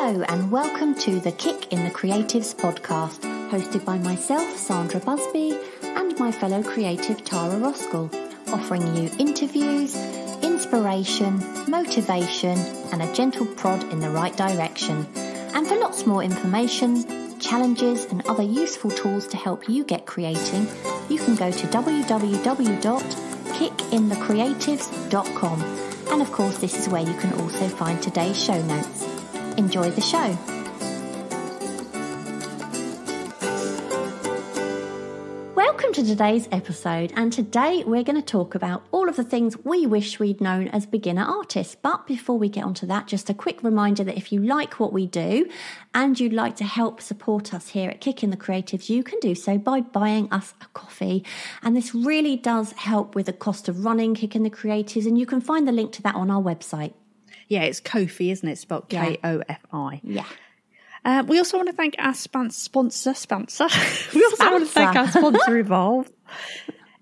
Hello and welcome to the Kick in the Creatives podcast, hosted by myself, Sandra Busby, and my fellow creative Tara Roskell, offering you interviews, inspiration, motivation, and a gentle prod in the right direction. And for lots more information, challenges, and other useful tools to help you get creating, you can go to www.kickinthecreatives.com. And of course, this is where you can also find today's show notes. Enjoy the show. Welcome to today's episode, and today we're going to talk about all of the things we wish we'd known as beginner artists. But before we get onto that, just a quick reminder that if you like what we do and you'd like to help support us here at Kick in the Creatives, you can do so by buying us a coffee. And this really does help with the cost of running Kick in the Creatives, and you can find the link to that on our website. Yeah, it's Ko-fi, isn't it? Spelled K-O-F-I. Yeah. We also want to thank our sponsor. We also want to thank our sponsor, Evolve.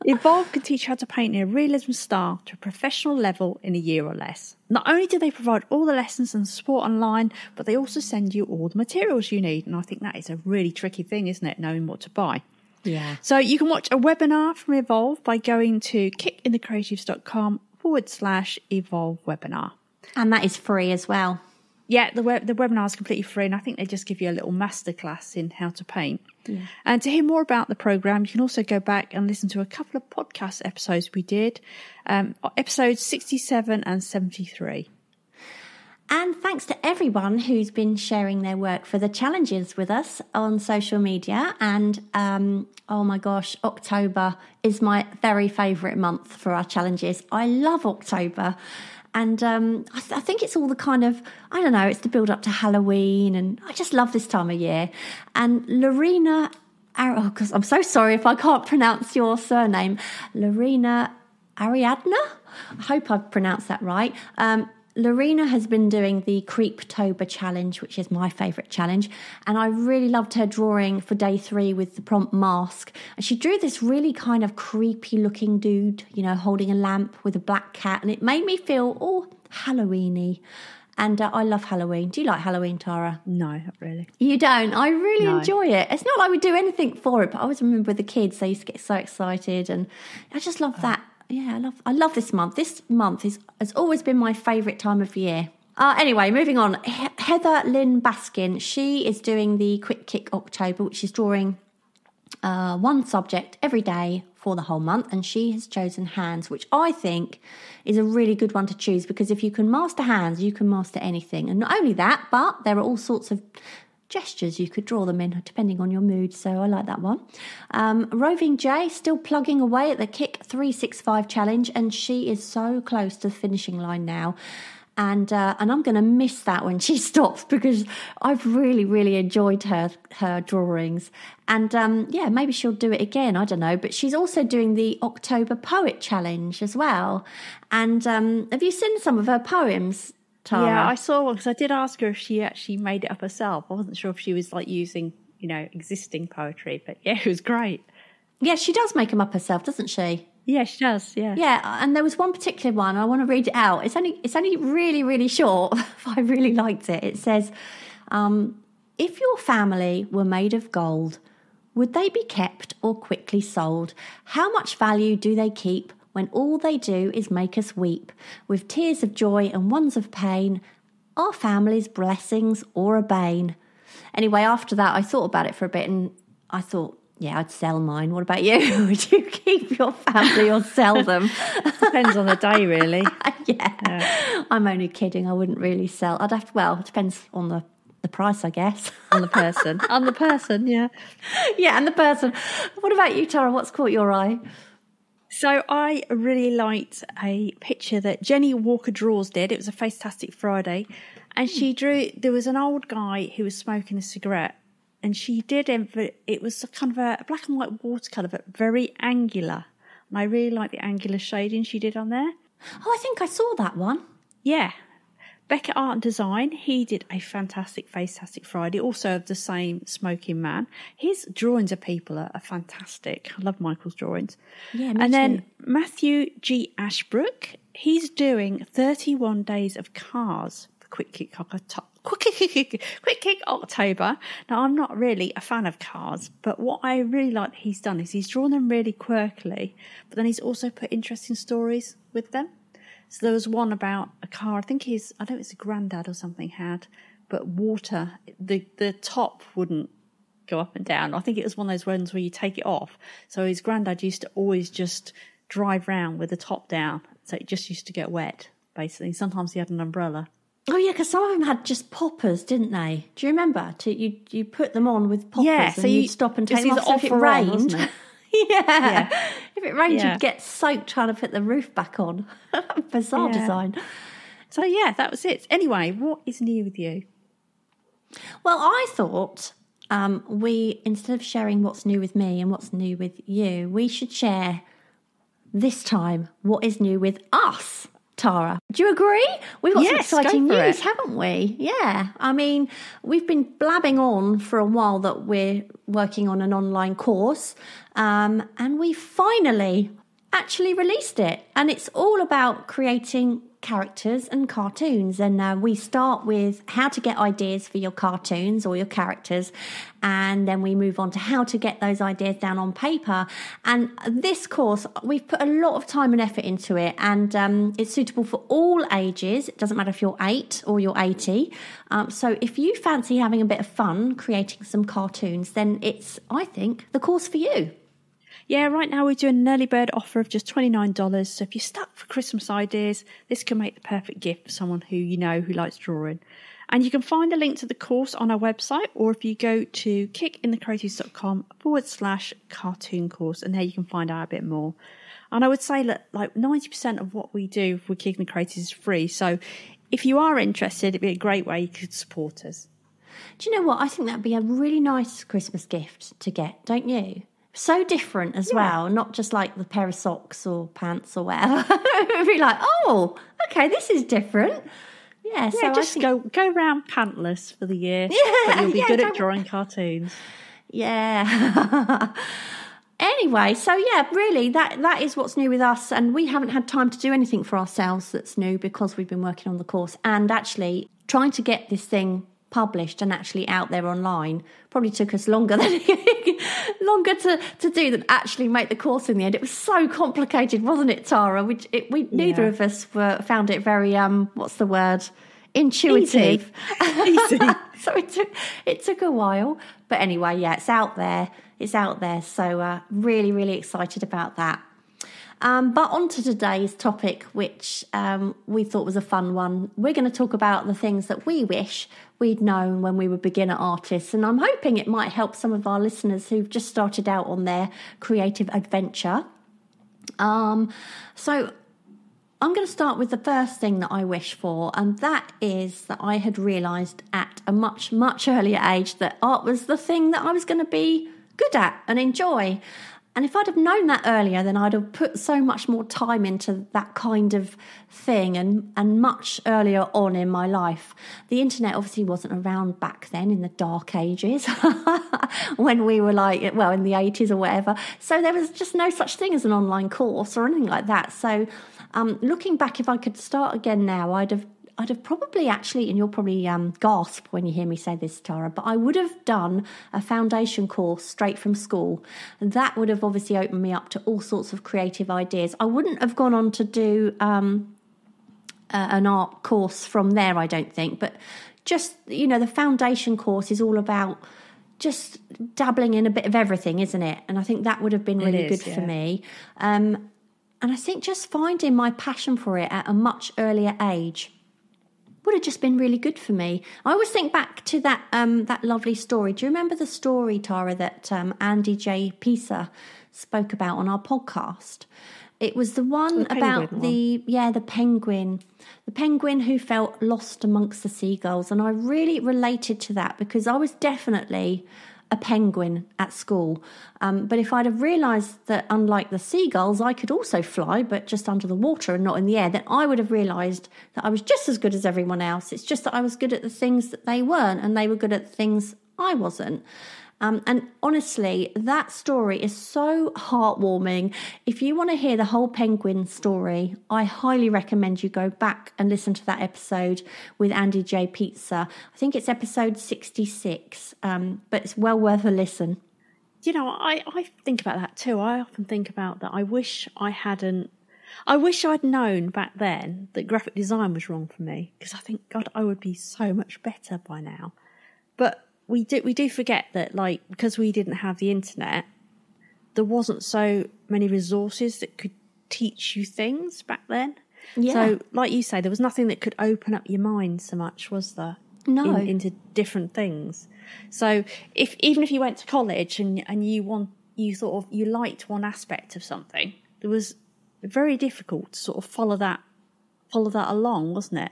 Evolve can teach you how to paint in a realism style to a professional level in a year or less. Not only do they provide all the lessons and support online, but they also send you all the materials you need. And I think that is a really tricky thing, isn't it? Knowing what to buy. Yeah. So you can watch a webinar from Evolve by going to kickinthecreatives.com/Evolve webinar. And that is free as well. Yeah, the webinar is completely free, and I think they just give you a little masterclass in how to paint. Yeah. And to hear more about the programme, you can also go back and listen to a couple of podcast episodes we did, episodes 67 and 73. And thanks to everyone who's been sharing their work for the challenges with us on social media. And oh my gosh, October is my very favourite month for our challenges. I love October. And I think it's all the kind of, I don't know, it's the build up to Halloween. And I just love this time of year. And Lorena, because I'm so sorry if I can't pronounce your surname, Lorena Ariadna. I hope I've pronounced that right. Lorena has been doing the Creeptober challenge, which is my favourite challenge, and I really loved her drawing for day 3 with the prompt mask. And she drew this really kind of creepy looking dude, you know, holding a lamp with a black cat, and it made me feel all Halloween-y. And I love Halloween. Do you like Halloween, Tara? No, not really. You don't? I really enjoy it. It's not like we do anything for it, but I always remember with the kids, they used to get so excited, and I just love that. Yeah, I love this month. This month has always been my favourite time of year. Anyway, moving on. Heather Lynn Baskin, she is doing the Quick Kick October, which is drawing one subject every day for the whole month, and she has chosen hands, which I think is a really good one to choose, because if you can master hands, you can master anything. And not only that, but there are all sorts of gestures you could draw them in depending on your mood, so I like that one. Roving J still plugging away at the Kick 365 challenge, and she is so close to the finishing line now, and I'm going to miss that when she stops, because I've really enjoyed her drawings, and maybe she'll do it again, I don't know. But she's also doing the October Poet Challenge as well. And have you seen some of her poems, Tara? Yeah, I saw one, because I did ask her if she actually made it up herself. I wasn't sure if she was like using, existing poetry, but yeah, it was great. Yeah, she does make them up herself, doesn't she? Yeah, she does. Yeah. Yeah, and there was one particular one. I want to read it out. It's only really short. I really liked it. It says, if your family were made of gold, would they be kept or quickly sold? How much value do they keep when all they do is make us weep, with tears of joy and ones of pain, our family's blessings or a bane? Anyway, after that, I thought about it for a bit, and I thought, yeah, I'd sell mine. What about you? Would you keep your family or sell them? Depends on the day, really. Yeah. I'm only kidding. I wouldn't really sell. I'd have to, well, it depends on the price, I guess. On the person. On the person, yeah. Yeah, and the person. What about you, Tara? What's caught your eye? So I really liked a picture that Jenny Walker Draws did. It was a Facetastic Friday. And she drew, there was an old guy who was smoking a cigarette. And she did, it was kind of a black and white watercolour, but very angular. And I really like the angular shading she did on there. Oh, I think I saw that one. Yeah. Beckett Art and Design, he did a fantastic Facetastic Friday, also of the same smoking man. His drawings of people are fantastic. I love Michael's drawings. Yeah, and then Matthew G. Ashbrook, he's doing 31 Days of Cars for Quick Kick October. Now, I'm not really a fan of cars, but what I really like he's done is he's drawn them really quirkily, but then he's also put interesting stories with them. So there was one about a car, I don't know, it's a granddad or something had, but water, the top wouldn't go up and down. I think it was one of those ones where you take it off. So his granddad used to always just drive round with the top down. So it just used to get wet, basically. Sometimes he had an umbrella. Oh, yeah, because some of them had just poppers, didn't they? Do you remember? You put them on with poppers, yeah, so and you'd stop and take them off. So if it rained, yeah. If it rained, you'd get soaked trying to put the roof back on. Bizarre design. So, yeah, that was it. Anyway, what is new with you? Well, I thought we, instead of sharing what's new with me and what's new with you, we should share this time what is new with us, Tara. Do you agree? We've got some exciting news, haven't we? Yeah. I mean, we've been blabbing on for a while that we're working on an online course, and we finally actually released it. And it's all about creating characters and cartoons, and we start with how to get ideas for your cartoons or your characters, and then we move on to how to get those ideas down on paper. And this course, we've put a lot of time and effort into it, and it's suitable for all ages. It doesn't matter if you're 8 or you're 80. So if you fancy having a bit of fun creating some cartoons, then it's, I think, the course for you. Yeah, right now we're doing an early bird offer of just $29. So if you're stuck for Christmas ideas, this can make the perfect gift for someone who you know who likes drawing. And you can find a link to the course on our website, or if you go to kickinthecreatives.com/cartoon course, and there you can find out a bit more. And I would say that like 90% of what we do with Kick in the Creatives is free. So if you are interested, it'd be a great way you could support us. Do you know what? I think that'd be a really nice Christmas gift to get, don't you? So different as well, not just like the pair of socks or pants or whatever. It'd be like, oh, okay, this is different. Yeah, so just go round pantless for the year. Yeah, but you'll be good at drawing cartoons. Yeah. Anyway, so yeah, really, that is what's new with us, and we haven't had time to do anything for ourselves that's new because we've been working on the course, and actually trying to get this thing published and actually out there online probably took us longer to do than actually make the course in the end. It was so complicated, wasn't it, Tara? Neither of us found it very what's the word, intuitive. Easy. So it took a while, but anyway, yeah, it's out there, so really, really excited about that. But on to today's topic, which we thought was a fun one. We're going to talk about the things that we wish we'd known when we were beginner artists. And I'm hoping it might help some of our listeners who've just started out on their creative adventure. So I'm going to start with the first thing that I wish for, and that is that I had realised at a much, much earlier age that art was the thing that I was going to be good at and enjoy. And if I'd have known that earlier, then I'd have put so much more time into that kind of thing and much earlier on in my life. The internet obviously wasn't around back then in the dark ages when we were in the 80s or whatever. So there was just no such thing as an online course or anything like that. So looking back, if I could start again now, I'd have probably actually, and you'll probably gasp when you hear me say this, Tara, but I would have done a foundation course straight from school. And that would have obviously opened me up to all sorts of creative ideas. I wouldn't have gone on to do an art course from there, I don't think. But just, the foundation course is all about just dabbling in a bit of everything, isn't it? And I think that would have been really good for me. And I think just finding my passion for it at a much earlier age would have just been really good for me. I always think back to that lovely story. Do you remember the story, Tara, that Andy J. Pisa spoke about on our podcast? It was the one about the penguin who felt lost amongst the seagulls. And I really related to that because I was definitely a penguin at school. But if I'd have realised that unlike the seagulls, I could also fly, but just under the water and not in the air, then I would have realised that I was just as good as everyone else. It's just that I was good at the things that they weren't, and they were good at the things I wasn't. And honestly, that story is so heartwarming. If you want to hear the whole penguin story, I highly recommend you go back and listen to that episode with Andy J. Pizza. I think it's episode 66, but it's well worth a listen. You know, I think about that too. I often think about that. I wish I'd known back then that graphic design was wrong for me, because I think, God, I would be so much better by now. But we do forget that, like, because we didn't have the internet, there wasn't so many resources that could teach you things back then. Yeah. So, like you say, there was nothing that could open up your mind so much, was there? No. Into different things. So, even if you went to college and you liked one aspect of something, it was very difficult to sort of follow that along, wasn't it?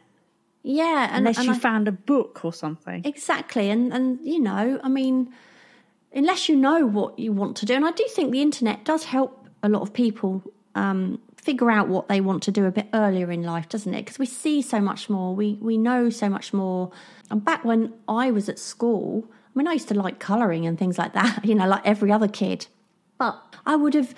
Yeah, unless you found a book or something. Exactly, and you know, I mean, unless you know what you want to do, and I do think the internet does help a lot of people figure out what they want to do a bit earlier in life, doesn't it? Because we see so much more, we know so much more. And back when I was at school, I mean, I used to like colouring and things like that, you know, like every other kid, but I would have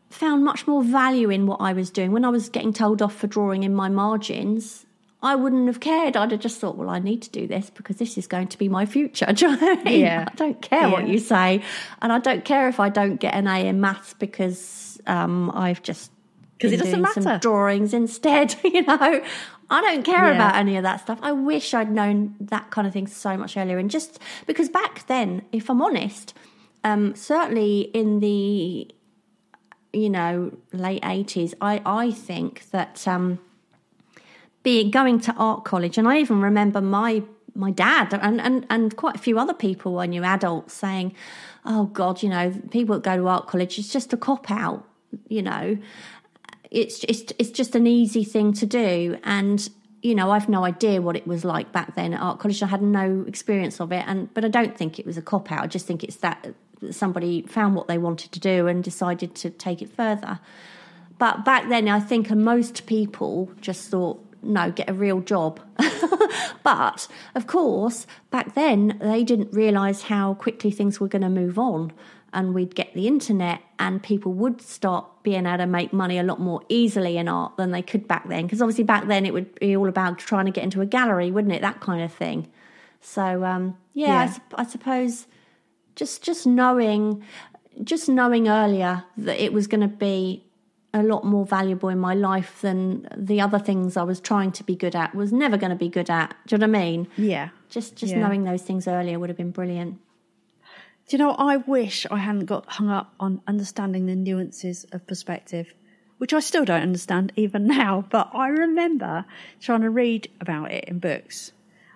found much more value in what I was doing. When I was getting told off for drawing in my margins, I wouldn't have cared. I'd have just thought, well, I need to do this because this is going to be my future. Do you know what I mean? Yeah. I don't care what you say. And I don't care if I don't get an A in maths because I've just because it doesn't matter. Some drawings instead, you know. I don't care about any of that stuff. I wish I'd known that kind of thing so much earlier. And just because back then, if I'm honest, certainly in the, you know, late 80s, I think that going to art college, and I even remember my dad and quite a few other people I knew, adults, saying, oh God, you know, people that go to art college, it's just a cop out, you know, it's just an easy thing to do. And, you know, I've no idea what it was like back then at art college. I had no experience of it, but I don't think it was a cop out. I just think it's that somebody found what they wanted to do and decided to take it further. But back then, I think most people just thought, no, get a real job. But, of course, back then, they didn't realise how quickly things were going to move on. And we'd get the internet and people would start being able to make money a lot more easily in art than they could back then. Because obviously back then it would be all about trying to get into a gallery, wouldn't it? That kind of thing. So, I suppose just knowing earlier that it was going to be a lot more valuable in my life than the other things I was trying to be good at, was never going to be good at. Do you know what I mean? Yeah. Just knowing those things earlier would have been brilliant. Do you know, I wish I hadn't got hung up on understanding the nuances of perspective, which I still don't understand even now, but I remember trying to read about it in books,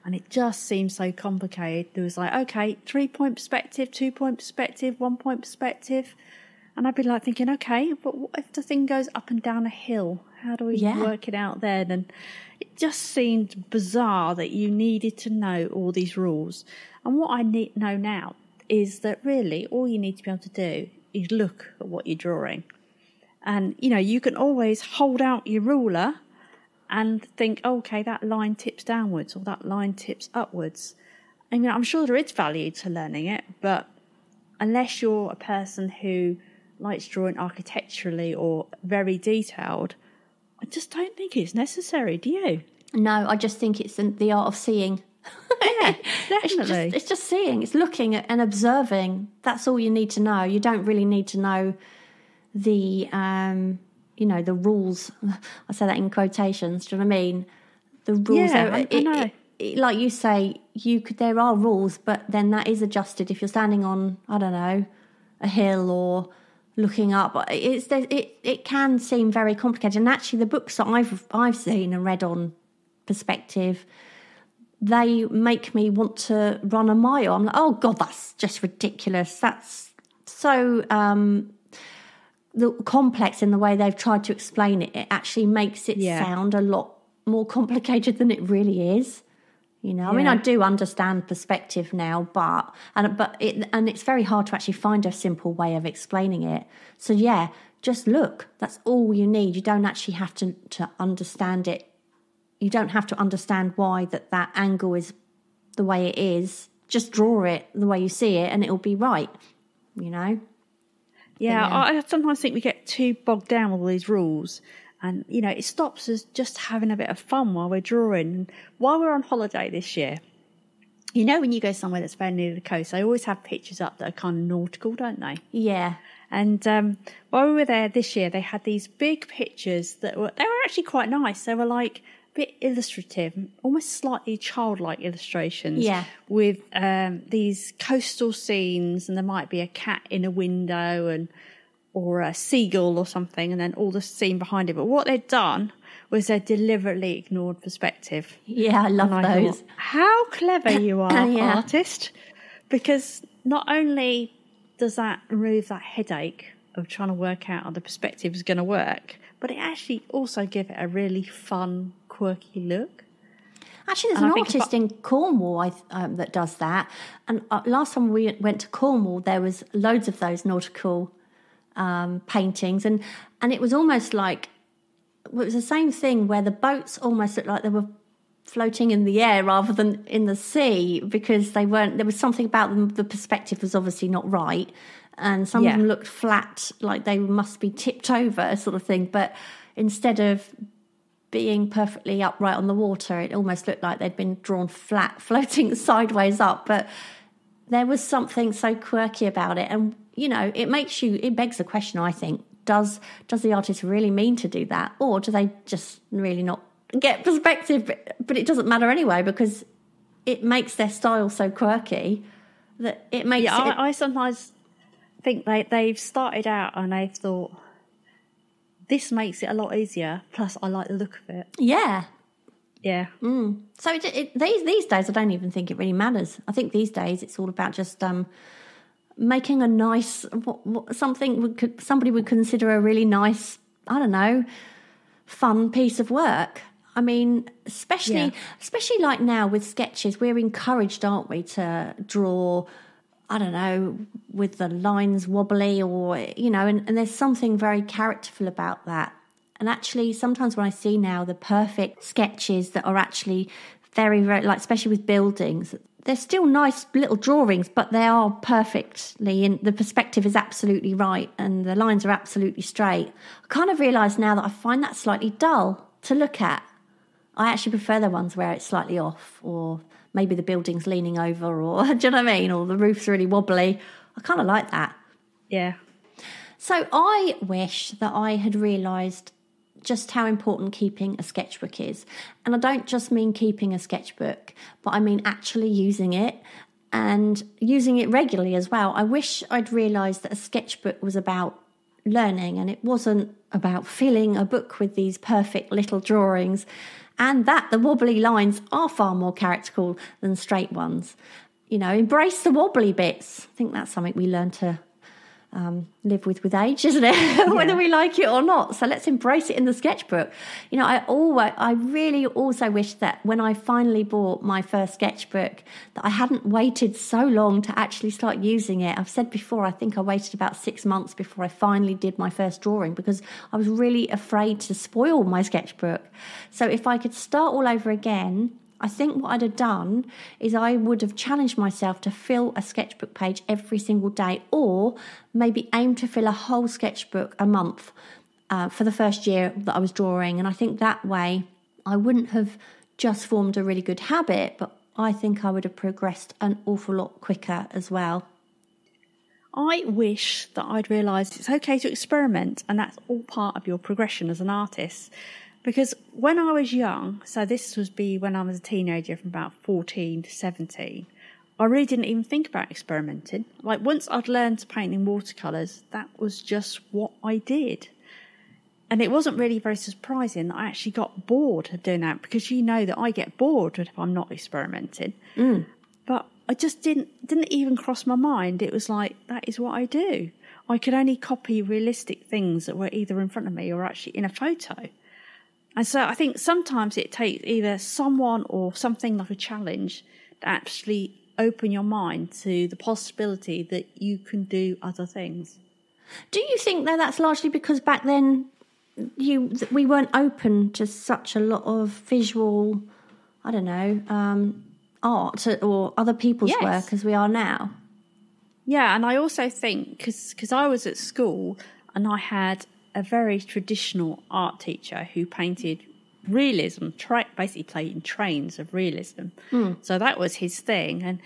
and it just seems so complicated. There was like, okay, 3-point perspective, 2-point perspective, 1-point perspective. And I'd be like thinking, okay, but what if the thing goes up and down a hill? How do we work it out then? And it just seemed bizarre that you needed to know all these rules. And what I know now is that really all you need to be able to do is look at what you're drawing. And, you know, you can always hold out your ruler and think, oh, okay, that line tips downwards or that line tips upwards. I mean, I'm sure there is value to learning it, but unless you're a person who likes drawing architecturally or very detailed, I just don't think it's necessary, do you? No, I just think it's the art of seeing. Yeah, definitely. It's just seeing, it's looking at and observing. That's all you need to know. You don't really need to know the, the rules. I say that in quotations, do you know what I mean? The rules. Yeah, I know. Like you say, there are rules, but then that is adjusted if you're standing on, I don't know, a hill or looking up. It can seem very complicated. And actually the books that I've seen and read on perspective, they make me want to run a mile. I'm like, oh God, that's just ridiculous. That's so complex in the way they've tried to explain it. It actually makes it sound a lot more complicated than it really is. You know, I mean, I do understand perspective now, but it's very hard to actually find a simple way of explaining it. So just look. That's all you need. You don't actually have to understand it. You don't have to understand why that angle is the way it is. just draw it the way you see it and it'll be right, you know? Yeah, I sometimes think we get too bogged down with all these rules. And, you know, it stops us just having a bit of fun while we're drawing. And while we're on holiday this year, you know, when you go somewhere that's very near the coast, they always have pictures up that are kind of nautical, don't they? Yeah. And while we were there this year, they had these big pictures they were actually quite nice. They were like a bit illustrative, almost slightly childlike illustrations. Yeah. With these coastal scenes, and there might be a cat in a window or a seagull or something, and then all the scene behind it. But what they'd done was they deliberately ignored perspective. Yeah, I love those. Thought, how clever you are, artist. Because not only does that remove that headache of trying to work out how the perspective is going to work, but it actually also gives it a really fun, quirky look. Actually, there's an artist in Cornwall that does that. And last time we went to Cornwall, there was loads of those nautical paintings. And it was almost like, it was the same thing where the boats almost looked like they were floating in the air rather than in the sea, because there was something about them, the perspective was obviously not right, and some of them looked flat, like they must be tipped over sort of thing, but instead of being perfectly upright on the water, it almost looked like they'd been drawn flat, floating sideways up. But there was something so quirky about it, and you know, it begs the question, I think, does the artist really mean to do that, or do they just really not get perspective? But it doesn't matter anyway, because it makes their style so quirky that it makes I sometimes think they've started out and they've thought, this makes it a lot easier, plus I like the look of it. Yeah. So these days I don't even think it really matters. I think these days it's all about just making a nice something somebody would consider a really nice, I don't know, fun piece of work. I mean, especially like now with sketches, we're encouraged, aren't we, to draw, I don't know, with the lines wobbly, or, you know, and there's something very characterful about that. And actually, sometimes when I see now the perfect sketches that are actually very, very, like, especially with buildings, they're still nice little drawings, but they are perfectly, and the perspective is absolutely right, and the lines are absolutely straight. I kind of realise now that I find that slightly dull to look at. I actually prefer the ones where it's slightly off, or maybe the building's leaning over, or do you know what I mean? Or the roof's really wobbly. I kind of like that. Yeah. So I wish that I had realised just how important keeping a sketchbook is. And I don't just mean keeping a sketchbook, but I mean actually using it, and using it regularly as well. I wish I'd realised that a sketchbook was about learning, and it wasn't about filling a book with these perfect little drawings, and that the wobbly lines are far more characterful than straight ones. You know, embrace the wobbly bits. I think that's something we learn to live with age, isn't it? Whether we like it or not. So let's embrace it in the sketchbook. You know, I really also wish that when I finally bought my first sketchbook, that I hadn't waited so long to actually start using it. I've said before, I think I waited about 6 months before I finally did my first drawing, because I was really afraid to spoil my sketchbook. So if I could start all over again, I think what I'd have done is I would have challenged myself to fill a sketchbook page every single day, or maybe aim to fill a whole sketchbook a month for the first year that I was drawing. And I think that way I wouldn't have just formed a really good habit, but I think I would have progressed an awful lot quicker as well. I wish that I'd realised it's okay to experiment, and that's all part of your progression as an artist. Because when I was young, so this was when I was a teenager, from about 14 to 17, I really didn't even think about experimenting. Like, once I'd learned to paint in watercolours, that was just what I did. And it wasn't really very surprising that I actually got bored of doing that, because you know that I get bored if I'm not experimenting. But I just didn't even cross my mind. It was like, that is what I do. I could only copy realistic things that were either in front of me or actually in a photo. And so I think sometimes it takes either someone or something like a challenge to actually open your mind to the possibility that you can do other things. Do you think that that's largely because back then we weren't open to such a lot of visual, I don't know, art or other people's work as we are now. Yeah, and I also think, because I was at school and I had a very traditional art teacher who painted realism, basically painting trains of realism. So that was his thing. And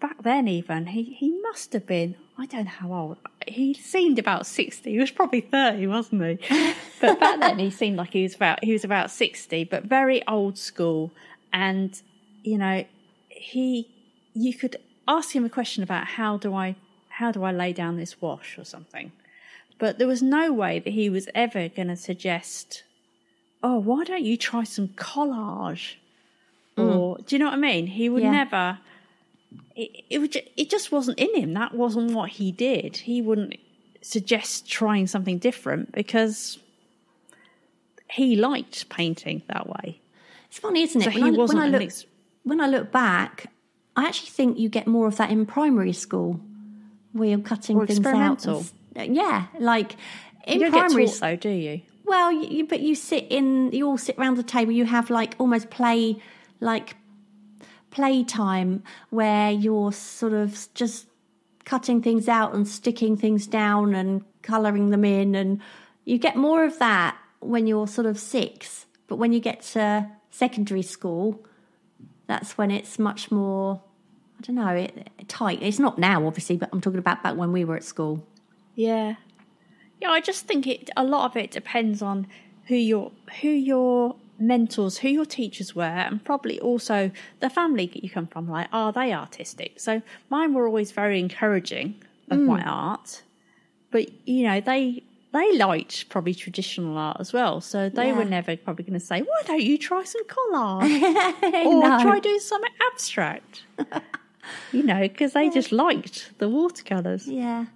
back then even, he must have been, I don't know how old, he seemed about 60. He was probably 30, wasn't he? But back then he seemed like he was about 60, but very old school. And, you could ask him a question about how do I lay down this wash or something. But there was no way that he was ever going to suggest, oh, why don't you try some collage? Or, do you know what I mean? He would never, it just wasn't in him. That wasn't what he did. He wouldn't suggest trying something different because he liked painting that way. It's funny, isn't it? So when I look back, I actually think you get more of that in primary school, where you're cutting things out. Like in you don't primary get taught, though, do you? Well, but you all sit around the table. You have like almost play time where you're sort of just cutting things out and sticking things down and colouring them in, and you get more of that when you're sort of 6. But when you get to secondary school, that's when it's much more, I don't know, tight. It's not now, obviously, but I'm talking about back when we were at school. Yeah. Yeah, I just think a lot of it depends on who your mentors, who your teachers were, and probably also the family that you come from. Like, are they artistic? So mine were always very encouraging of my art, but they liked probably traditional art as well. So they were never probably going to say, why don't you try some collage or try doing something abstract? Because they just liked the watercolours. Yeah.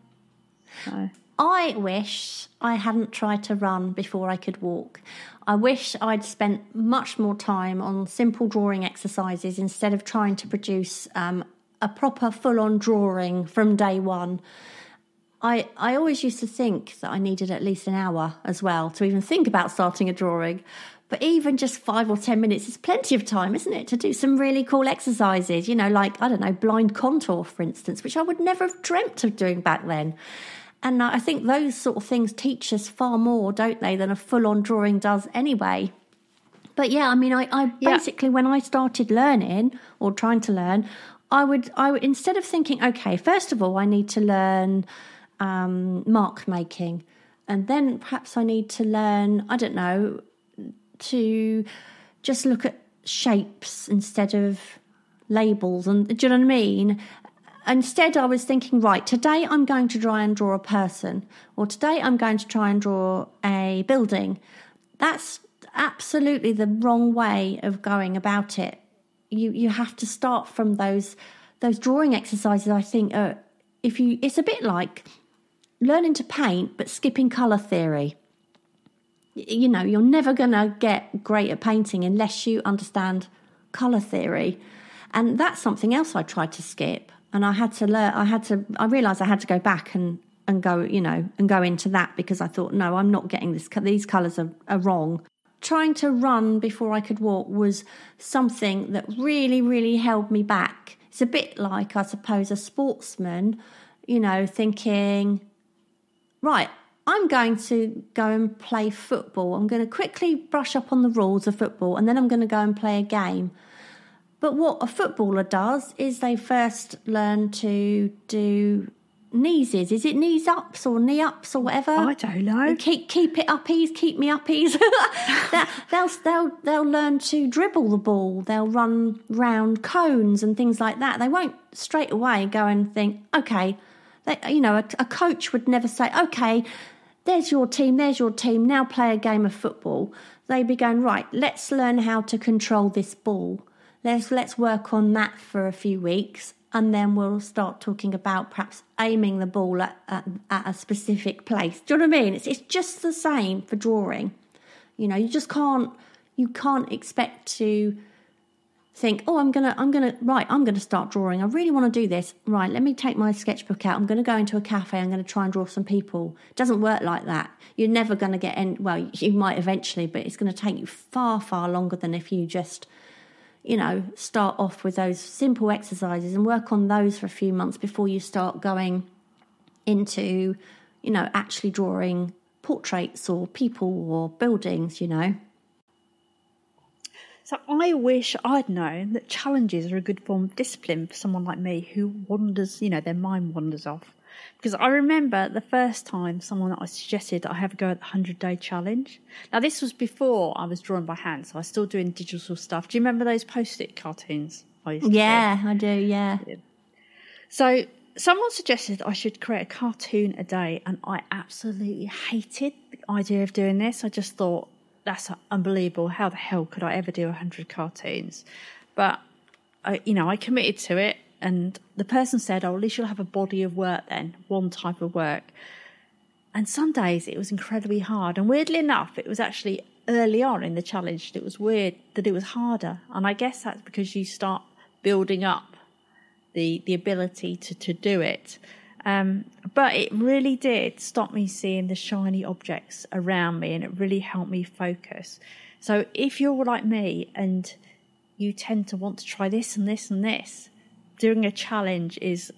So. I wish I hadn't tried to run before I could walk. I wish I'd spent much more time on simple drawing exercises instead of trying to produce a proper full-on drawing from day one. I always used to think that I needed at least an hour as well to even think about starting a drawing. But even just 5 or 10 minutes is plenty of time, isn't it, to do some really cool exercises, like, I don't know, blind contour, for instance, which I would never have dreamt of doing back then. And I think those sort of things teach us far more, don't they, than a full-on drawing does anyway. But yeah, I basically, when I started learning or trying to learn, I would instead of thinking, okay, first of all, I need to learn mark making, and then perhaps I need to learn, I don't know, to just look at shapes instead of labels. And do you know what I mean? Instead, I was thinking, right, today I'm going to try and draw a person, or today I'm going to try and draw a building. That's absolutely the wrong way of going about it. You have to start from those drawing exercises. I think it's a bit like learning to paint but skipping colour theory. You're never going to get great at painting unless you understand colour theory, and that's something else I tried to skip. And I had to learn. I realised I had to go back and go, and go into that, because I thought, no, I'm not getting this. These colours are wrong. Trying to run before I could walk was something that really, really held me back. It's a bit like, I suppose, a sportsman, thinking, right, I'm going to go and play football. I'm going to quickly brush up on the rules of football, and then I'm going to go and play a game. But what a footballer does is they first learn to do kneeses. Is it knees ups or knee ups or whatever? I don't know. Keep it uppies, keep me uppies. they'll learn to dribble the ball. They'll run round cones and things like that. They won't straight away go and think, okay, a coach would never say, okay, there's your team, now play a game of football. They'd be going, right, let's learn how to control this ball. Let's work on that for a few weeks, and then we'll start talking about perhaps aiming the ball at a specific place. Do you know what I mean? It's just the same for drawing. You just can't expect to think, oh, I'm gonna start drawing. I really want to do this. Right, let me take my sketchbook out. I'm going to go into a cafe. I'm going to try and draw some people. It doesn't work like that. You're never going to get in. Well, you might eventually, but it's going to take you far, far longer than if you just start off with those simple exercises and work on those for a few months before you start going into, actually drawing portraits or people or buildings, So I wish I'd known that challenges are a good form of discipline for someone like me who wanders, their mind wanders off. Because I remember the first time someone that I suggested that I have a go at the 100-day challenge. Now, this was before I was drawing by hand, so I was still doing digital stuff. Do you remember those Post-it cartoons I used to do? I do, yeah. So someone suggested I should create a cartoon a day, and I absolutely hated the idea of doing this. I just thought, that's unbelievable. How the hell could I ever do 100 cartoons? But, I committed to it. And the person said, at least you'll have a body of work then, one type of work. And some days it was incredibly hard. And weirdly enough, it was actually early on in the challenge that it was weird that it was harder. And I guess that's because you start building up the ability to do it. But it really did stop me seeing the shiny objects around me, and it really helped me focus. So if you're like me and you tend to want to try this and this and this, doing a challenge is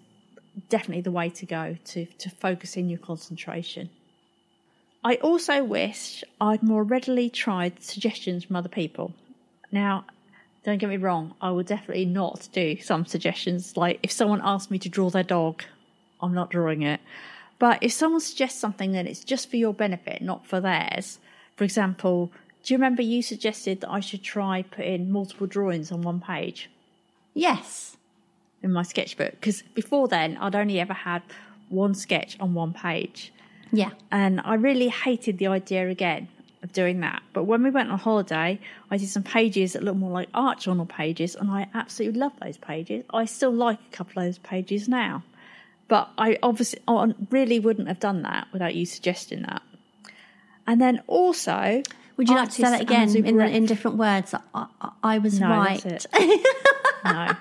definitely the way to go to focus in your concentration. I also wish I'd more readily tried suggestions from other people. Now, don't get me wrong, I will definitely not do some suggestions. Like if someone asked me to draw their dog, I'm not drawing it. But if someone suggests something, then it's just for your benefit, not for theirs. For example, do you remember you suggested that I should try putting multiple drawings on one page? Yes. In my sketchbook, because before then I'd only ever had one sketch on one page. Yeah. And I really hated the idea again of doing that. But when we went on holiday, I did some pages that look more like art journal pages, and I absolutely love those pages. I still like a couple of those pages now. But I really wouldn't have done that without you suggesting that. And then also, would you like to say that again in different words? I was right. That's it. No.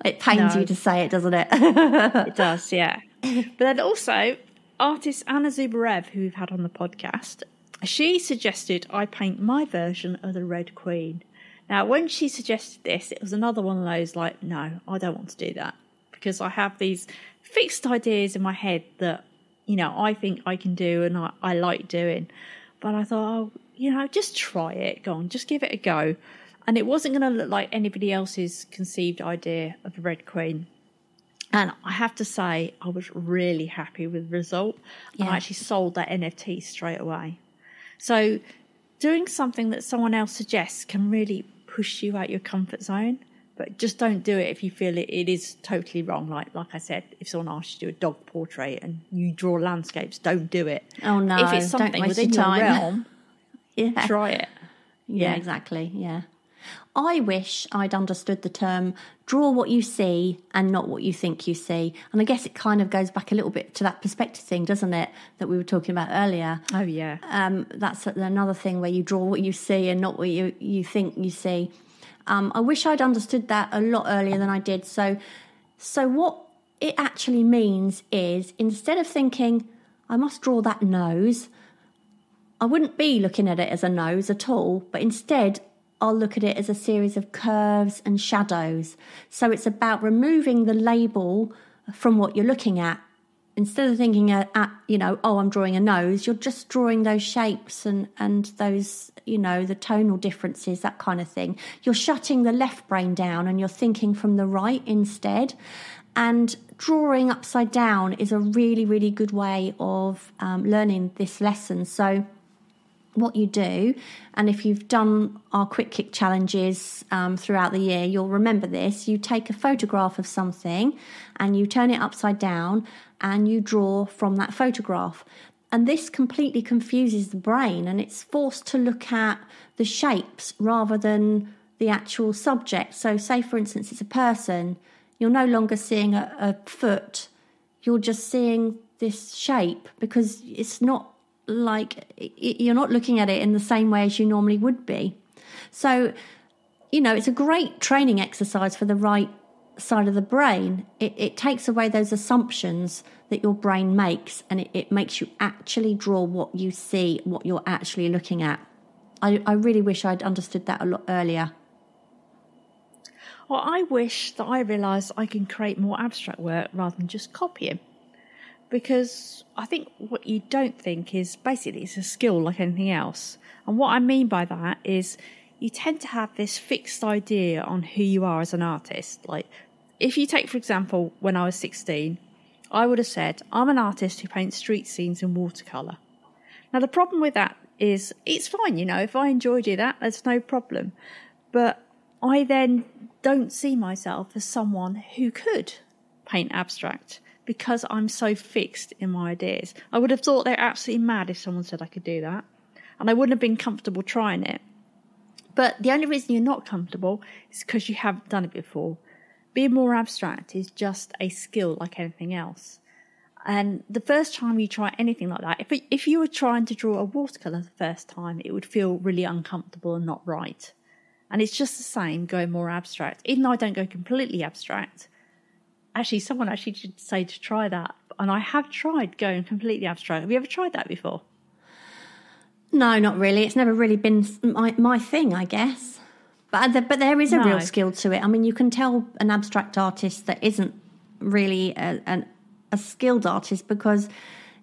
It pains you to say it, doesn't it? It does, yeah. But then also, artist Anna Zubarev, who we've had on the podcast, she suggested I paint my version of the Red Queen. Now, when she suggested this, it was another one of those like, no, I don't want to do that. Because I have these fixed ideas in my head that, I think I can do and I like doing. But I thought, just try it. Go on, just give it a go. And it wasn't going to look like anybody else's conceived idea of the Red Queen. And I have to say, I was really happy with the result. Yeah. I actually sold that NFT straight away. So doing something that someone else suggests can really push you out your comfort zone. But just don't do it if you feel it is totally wrong. Like I said, if someone asks you to do a dog portrait and you draw landscapes, don't do it. Oh, no. If it's something within your realm, try it. Yeah, exactly. Yeah. I wish I'd understood the term draw what you see and not what you think you see. And I guess it kind of goes back a little bit to that perspective thing, doesn't it, that we were talking about earlier. Oh, yeah. That's another thing where you draw what you see and not what you think you see. I wish I'd understood that a lot earlier than I did. So what it actually means is instead of thinking, I must draw that nose, I wouldn't be looking at it as a nose at all, but instead I'll look at it as a series of curves and shadows. So it's about removing the label from what you're looking at. Instead of thinking I'm drawing a nose, you're just drawing those shapes and those, the tonal differences, that kind of thing. You're shutting the left brain down and you're thinking from the right instead. And drawing upside down is a really, really good way of learning this lesson. So what you do, and if you've done our quick kick challenges throughout the year, you'll remember this. You take a photograph of something and you turn it upside down and you draw from that photograph. And this completely confuses the brain and it's forced to look at the shapes rather than the actual subject. So say, for instance, it's a person. You're no longer seeing a foot. You're just seeing this shape because it's not like you're not looking at it in the same way as you normally would be. So, it's a great training exercise for the right side of the brain. It takes away those assumptions that your brain makes and it makes you actually draw what you see, what you're actually looking at. I really wish I'd understood that a lot earlier. Well, I wish that I realised I can create more abstract work rather than just copying. Because I think what you don't think is basically it's a skill like anything else. And what I mean by that is you tend to have this fixed idea on who you are as an artist. Like, if you take, for example, when I was 16, I would have said, I'm an artist who paints street scenes in watercolour. Now, the problem with that is it's fine, if I enjoy doing that, there's no problem. But I then don't see myself as someone who could paint abstract because I'm so fixed in my ideas. I would have thought they're absolutely mad if someone said I could do that. And I wouldn't have been comfortable trying it. But the only reason you're not comfortable is because you haven't done it before. Being more abstract is just a skill like anything else. And the first time you try anything like that, if you were trying to draw a watercolour the first time, it would feel really uncomfortable and not right. And it's just the same going more abstract. Even though I don't go completely abstract, actually, someone actually did say to try that. And I have tried going completely abstract. Have you ever tried that before? No, not really. It's never really been my thing, I guess. But there is a real skill to it. I mean, you can tell an abstract artist that isn't really a skilled artist because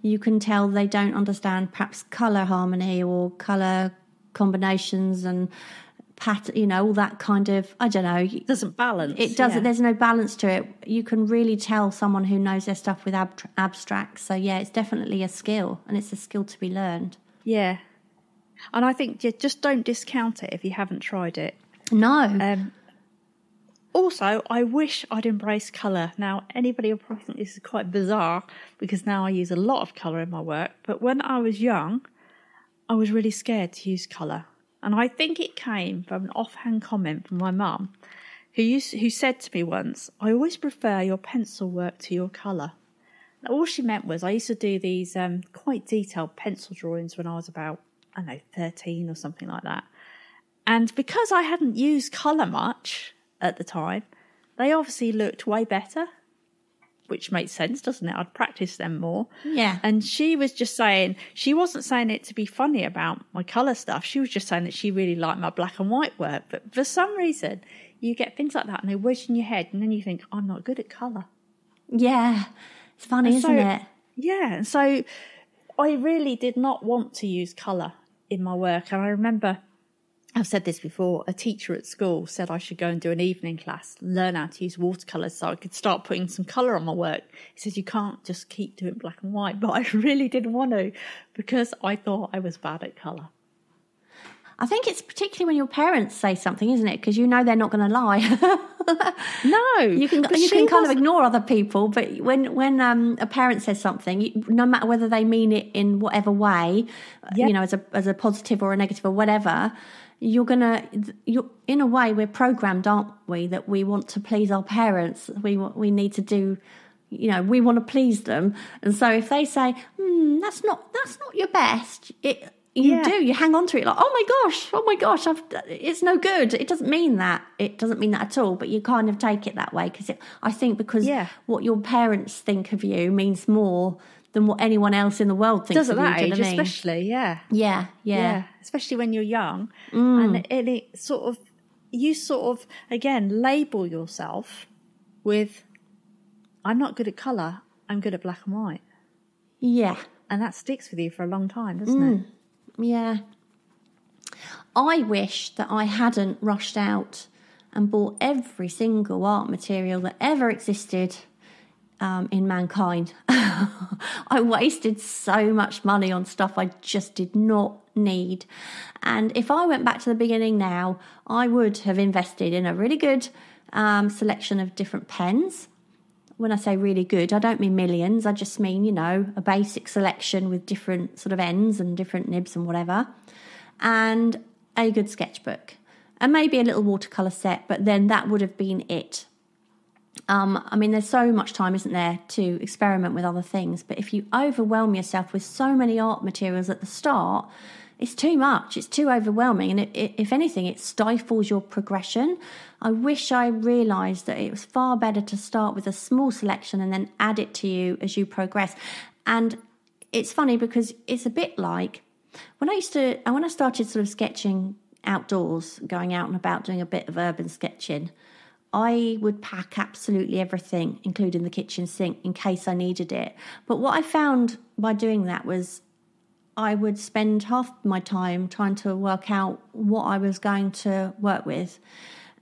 you can tell they don't understand perhaps colour harmony or colour combinations and pattern, all that kind of, I don't know. It doesn't balance. It doesn't. Yeah. There's no balance to it. You can really tell someone who knows their stuff with abstract. So, yeah, it's definitely a skill and it's a skill to be learned. Yeah. And I think just don't discount it if you haven't tried it. No. Also, I wish I'd embraced colour. Now, anybody will probably think this is quite bizarre because now I use a lot of colour in my work. But when I was young, I was really scared to use colour. And I think it came from an offhand comment from my mum who said to me once, I always prefer your pencil work to your colour. Now, all she meant was I used to do these quite detailed pencil drawings when I was about, 13 or something like that. And because I hadn't used colour much at the time, they obviously looked way better, which makes sense, doesn't it? I'd practiced them more. Yeah. And she was just saying, she wasn't saying it to be funny about my colour stuff. She was just saying that she really liked my black and white work. But for some reason, you get things like that and they wedge in your head and then you think, I'm not good at colour. Yeah. It's funny, isn't it? Yeah. And so I really did not want to use colour in my work. And I remember, I've said this before, a teacher at school said I should go and do an evening class, learn how to use watercolours so I could start putting some colour on my work. He said, you can't just keep doing black and white. But I really didn't want to because I thought I was bad at colour. I think it's particularly when your parents say something, isn't it? Because they're not going to lie. No. You can kind of ignore other people, but when a parent says something, no matter whether they mean it in whatever way, as a positive or a negative or whatever, you're in a way we're programmed, aren't we, that we want to please our parents. We need to do, we want to please them. And so if they say, that's not your best, you hang on to it like, oh my gosh, it's no good. It doesn't mean that. It doesn't mean that at all, but you kind of take it that way because what your parents think of you means more than what anyone else in the world thinks of you. Does at that age, especially, yeah. Yeah. Especially when you're young. And it sort of, you sort of, again, label yourself with, I'm not good at colour, I'm good at black and white. Yeah. And that sticks with you for a long time, doesn't it? Yeah. I wish that I hadn't rushed out and bought every single art material that ever existed in mankind. I wasted so much money on stuff I just did not need. And if I went back to the beginning now, I would have invested in a really good selection of different pens. When I say really good, I don't mean millions. I just mean, a basic selection with different sort of ends and different nibs and whatever. And a good sketchbook. And maybe a little watercolour set, but then that would have been it. There's so much time, isn't there, to experiment with other things. But if you overwhelm yourself with so many art materials at the start, it's too much. It's too overwhelming. And if anything, it stifles your progression. I wish I realised that it was far better to start with a small selection and then add it to you as you progress. And it's funny because it's a bit like when I started sort of sketching outdoors, going out and about, doing a bit of urban sketching, I would pack absolutely everything, including the kitchen sink, in case I needed it. But what I found by doing that was I would spend half my time trying to work out what I was going to work with.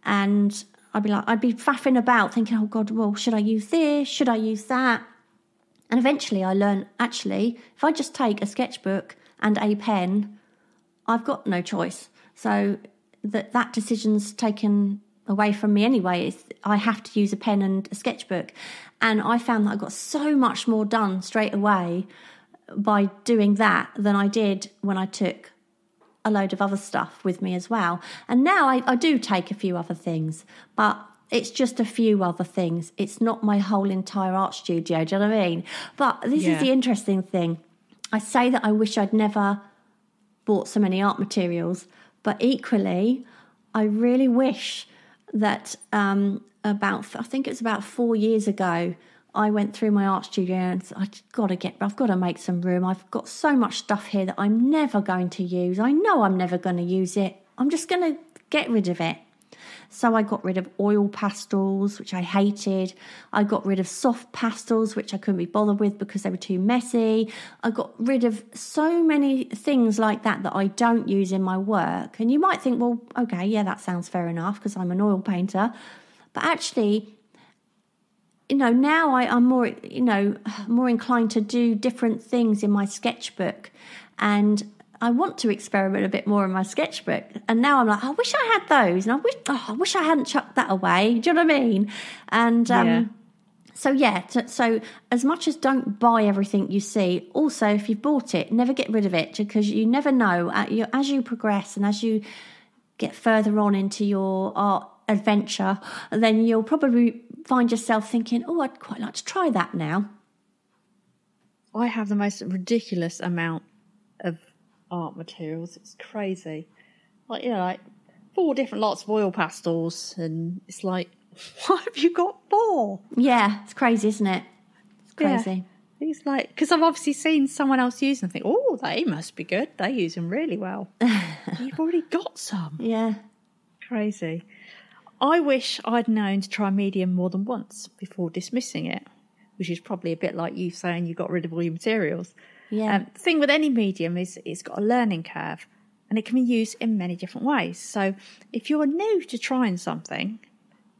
And I'd be faffing about thinking, oh God, well, should I use this? Should I use that? And eventually I learned, actually, if I just take a sketchbook and a pen, I've got no choice. So that decision's taken away from me anyway. I have to use a pen and a sketchbook. And I found that I got so much more done straight away by doing that than I did when I took a load of other stuff with me as well. And now I do take a few other things, but it's just a few other things. It's not my whole entire art studio, do you know what I mean? But this is the interesting thing. I say that I wish I'd never bought so many art materials, but equally, I really wish that I think it was about 4 years ago, I went through my art studio and I've got to make some room. I've got so much stuff here that I'm never going to use. I know I'm never going to use it. I'm just going to get rid of it. So I got rid of oil pastels, which I hated. I got rid of soft pastels, which I couldn't be bothered with because they were too messy. I got rid of so many things like that I don't use in my work. And you might think, well, okay, yeah, that sounds fair enough because I'm an oil painter. But actually, now I'm more, more inclined to do different things in my sketchbook. And I want to experiment a bit more in my sketchbook. And now I'm like, I wish I had those. And I wish I hadn't chucked that away. Do you know what I mean? And so as much as don't buy everything you see, also if you've bought it, never get rid of it, because you never know. As you progress and as you get further on into your art adventure, then you'll probably find yourself thinking, oh, I'd quite like to try that now. I have the most ridiculous amount of art materials. It's crazy. Like 4 different lots of oil pastels, and it's like, why have you got 4? Yeah, it's crazy, isn't it? It's crazy. Yeah. It's like, because I've obviously seen someone else use them and think, oh, they must be good. They use them really well. You've already got some. Yeah. Crazy. I wish I'd known to try medium more than once before dismissing it, which is probably a bit like you saying you got rid of all your materials. Yeah. The thing with any medium is it's got a learning curve, and it can be used in many different ways. So if you're new to trying something,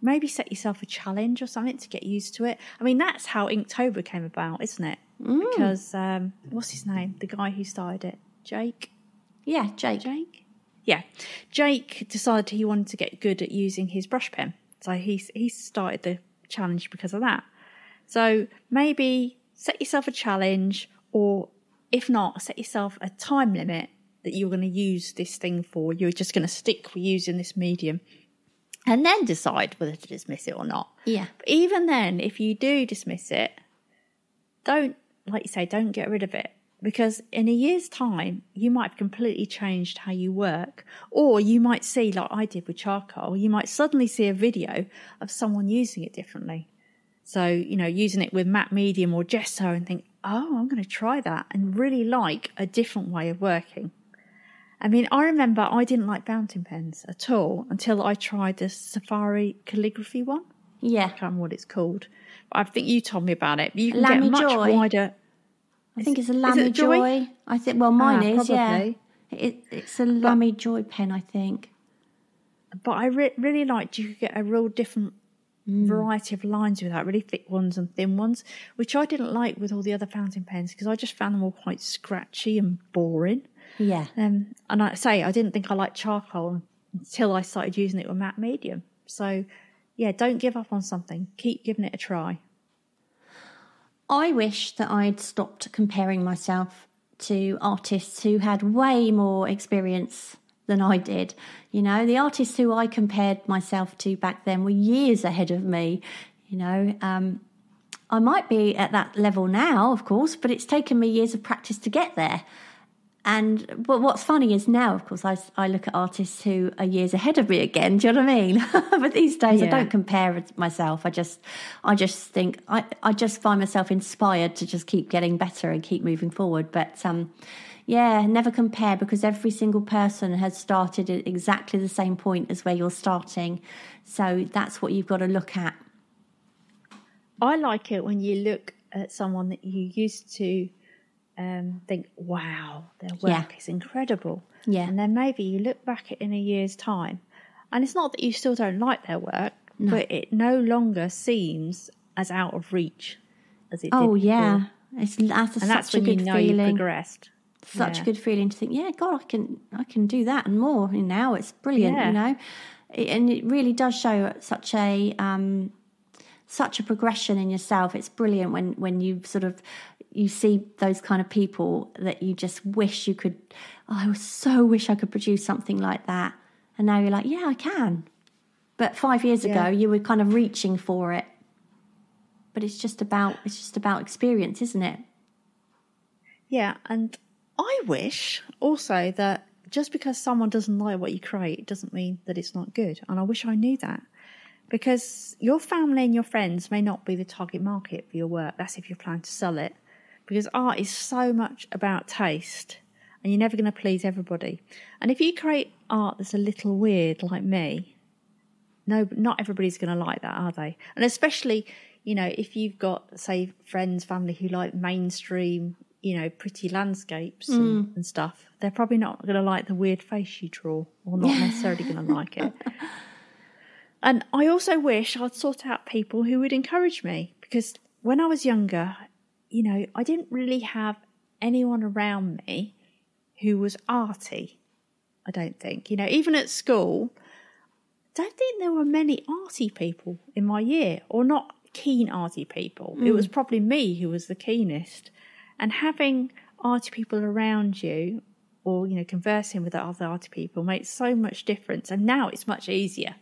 maybe set yourself a challenge or something to get used to it. I mean, that's how Inktober came about, isn't it? Because, what's his name? The guy who started it? Jake? Yeah, Jake. Jake? Yeah. Jake decided he wanted to get good at using his brush pen. So he started the challenge because of that. So maybe set yourself a challenge, or if not, set yourself a time limit that you're going to use this thing for. You're just going to stick with using this medium, and then decide whether to dismiss it or not. Yeah. But even then, if you do dismiss it, don't get rid of it. Because in a year's time, you might have completely changed how you work. Or you might see, like I did with charcoal, you might suddenly see a video of someone using it differently. So, using it with matte medium or gesso and think, oh, I'm going to try that and really like a different way of working. I mean, I remember I didn't like fountain pens at all until I tried the Safari calligraphy one. Yeah. I can't remember what it's called. But I think you told me about it. You can get much wider. I think it's a Lamy Joy. I think, well, mine is, probably. Yeah. It's a Lamy Joy pen, I think. But I really liked you could get a real different variety of lines with that, really thick ones and thin ones, which I didn't like with all the other fountain pens because I just found them all quite scratchy and boring. Yeah. And I didn't think I liked charcoal until I started using it with matte medium. So, yeah, don't give up on something. Keep giving it a try. I wish that I'd stopped comparing myself to artists who had way more experience than I did. The artists who I compared myself to back then were years ahead of me. I might be at that level now, of course, but it's taken me years of practice to get there. But what's funny is now, of course, I look at artists who are years ahead of me again. Do you know what I mean? But these days, I don't compare myself. I just find myself inspired to just keep getting better and keep moving forward. But Yeah, never compare, because every single person has started at exactly the same point as where you're starting. So that's what you've got to look at. I like it when you look at someone that you used to think, wow, their work is incredible. Yeah. And then maybe you look back at in a year's time, and it's not that you still don't like their work, but it no longer seems as out of reach as it did before. Yeah. That's when a good you know feeling. you've progressed. Such a good feeling to think, yeah, God, I can do that and more. And now it's brilliant, you know. And it really does show such a progression in yourself. It's brilliant when you sort of you see those kind of people that you just wish you could. Oh, I so wish I could produce something like that. And now you're like, yeah, I can. But 5 years ago, you were kind of reaching for it. But it's just about experience, isn't it? Yeah, and I wish also that just because someone doesn't like what you create, it doesn't mean that it's not good. And I wish I knew that. Because your family and your friends may not be the target market for your work. That's if you plan to sell it. Because art is so much about taste, and you're never going to please everybody. And if you create art that's a little weird like me, no, not everybody's going to like that, are they? And especially, you know, if you've got, say, friends, family who like mainstream, you know, pretty landscapes and stuff, they're probably not going to like the weird face you draw, or not necessarily going to like it. And I also wish I'd sort out people who would encourage me, because when I was younger, you know, I didn't really have anyone around me who was arty, I don't think. You know, even at school, I don't think there were many arty people in my year, or not keen arty people. It was probably me who was the keenest. And having arty people around you, or, you know, conversing with other arty people makes so much difference. And now it's much easier,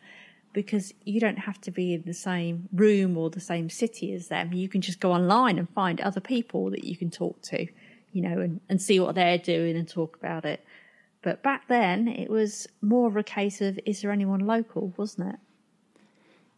because you don't have to be in the same room or the same city as them. You can just go online and find other people that you can talk to, you know, and see what they're doing and talk about it. But back then, it was more of a case of, is there anyone local, wasn't it?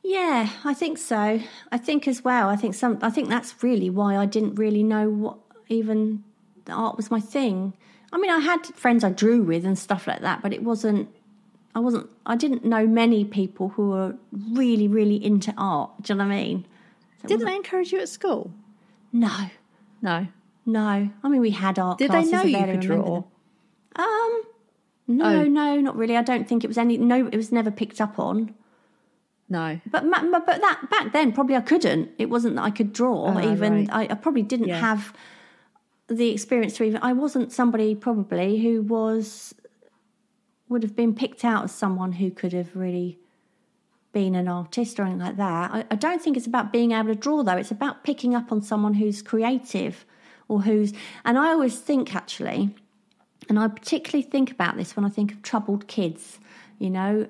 Yeah, I think so. I think as well. I think that's really why I didn't really know what even the art was my thing. I mean, I had friends I drew with and stuff like that, but I didn't know many people who were really, really into art. Do you know what I mean? So Didn't they encourage you at school? No. No. I mean, we had art Did classes. Did they know you could draw? No, not really. I don't think it was it was never picked up on. No. But that back then, probably I couldn't. It wasn't that I could draw even. Right. I probably didn't have the experience to even. I wasn't somebody probably who would have been picked out as someone who could have really been an artist or anything like that. I don't think it's about being able to draw, though. It's about picking up on someone who's creative or who's... And I always think, actually, and I particularly think about this when I think of troubled kids, you know,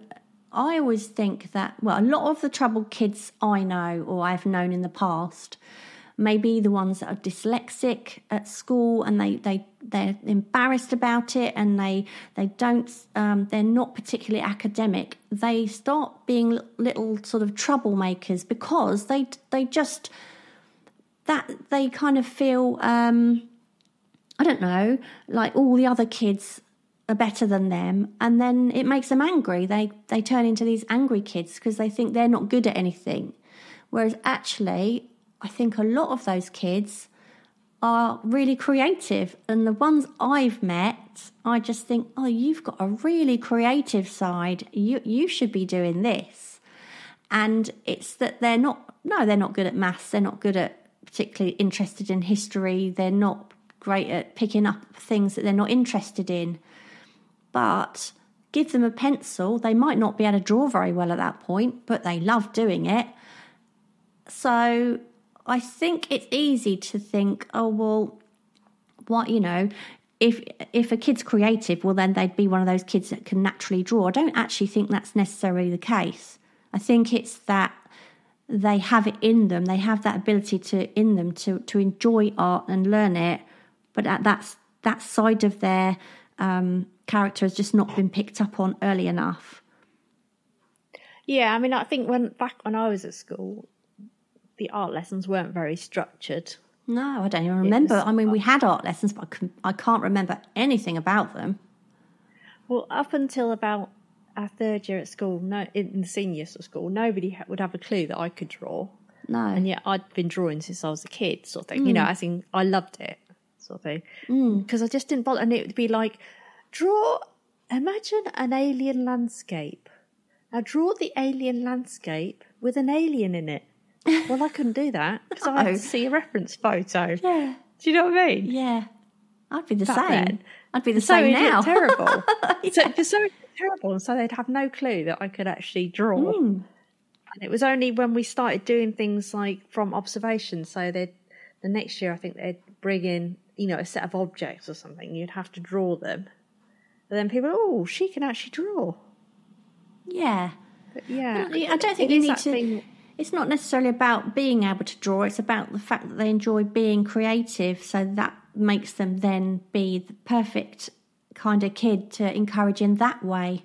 I always think that, well, a lot of the troubled kids I know or I've known in the past, maybe the ones that are dyslexic at school and they're embarrassed about it and they don't they're not particularly academic. They start being little sort of troublemakers because they kind of feel I don't know, like all the other kids are better than them, and then it makes them angry. They turn into these angry kids because they think they're not good at anything, whereas actually I think a lot of those kids are really creative. And the ones I've met, I just think, oh, you've got a really creative side. You should be doing this. And it's that they're not good at maths. They're not good at particularly interested in history. They're not great at picking up things that they're not interested in. But give them a pencil. They might not be able to draw very well at that point, but they love doing it. So I think it's easy to think, oh, well, what, you know, if a kid's creative, well, then they'd be one of those kids that can naturally draw. I don't actually think that's necessarily the case. I think it's that they have it in them. They have that ability to enjoy art and learn it. But that side of their character has just not been picked up on early enough. Yeah, I mean, I think back when I was at school, the art lessons weren't very structured. No, I don't even remember. I mean, we had art lessons, but I can't remember anything about them. Well, up until about our third year at school, in the senior school, nobody would have a clue that I could draw. No. And yet I'd been drawing since I was a kid, sort of thing. You know, I think I loved it, sort of thing. Because I just didn't bother. And it would be like, imagine an alien landscape. Now draw the alien landscape with an alien in it. Well, I couldn't do that because I had to see a reference photo. Yeah. Do you know what I mean? Yeah. I'd be the Back same. then. I'd be the same now. It terrible. So terrible. And so they'd have no clue that I could actually draw. And it was only when we started doing things like from observation. So the next year, I think they'd bring in, you know, a set of objects or something. You'd have to draw them. And then people, she can actually draw. Yeah. But yeah. I don't think you need to... It's not necessarily about being able to draw. It's about the fact that they enjoy being creative. So that makes them then be the perfect kind of kid to encourage in that way.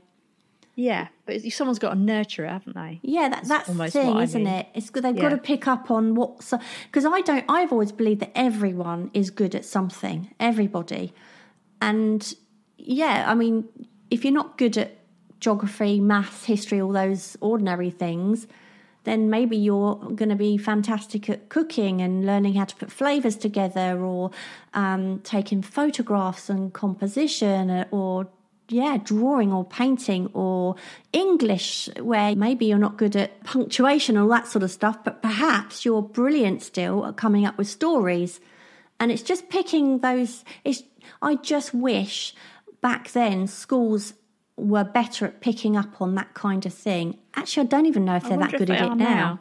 Yeah, but someone's got to nurture it, haven't they? Yeah, that's the thing, isn't it? It's good. They've got to pick up on because I've always believed that everyone is good at something, everybody. And yeah, I mean, if you're not good at geography, maths, history, all those ordinary things, then maybe you're going to be fantastic at cooking and learning how to put flavours together, or taking photographs and composition, or drawing or painting, or English, where maybe you're not good at punctuation and all that sort of stuff, but perhaps you're brilliant still at coming up with stories. And it's just picking those. I just wish back then schools were better at picking up on that kind of thing. Actually, I don't even know if they're that good at it now.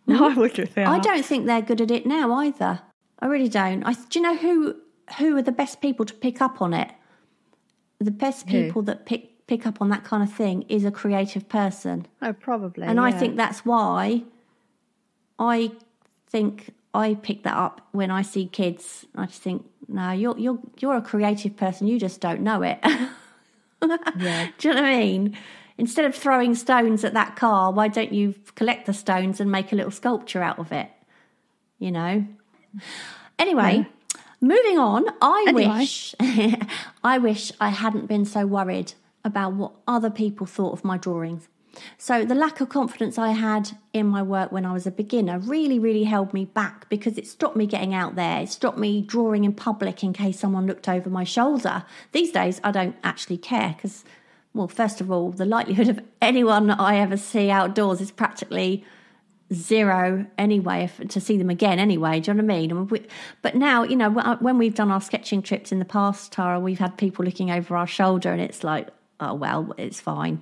No, I wonder if they are. I don't think they're good at it now either. I really don't. Do you know who are the best people to pick up on it? The best people that pick up on that kind of thing is a creative person. Oh, probably. And I think that's why I think I pick that up when I see kids. I just think, no, you're a creative person. You just don't know it. Yeah. Do you know what I mean? Instead of throwing stones at that car, why don't you collect the stones and make a little sculpture out of it? You know? Anyway, moving on, I wish I hadn't been so worried about what other people thought of my drawings. So the lack of confidence I had in my work when I was a beginner really, really held me back, because it stopped me getting out there. It stopped me drawing in public in case someone looked over my shoulder. These days, I don't actually care because, well, first of all, the likelihood of anyone that I ever see outdoors is practically zero anyway, to see them again anyway. Do you know what I mean? But now, you know, when we've done our sketching trips in the past, Tara, we've had people looking over our shoulder and it's like, oh, well, it's fine.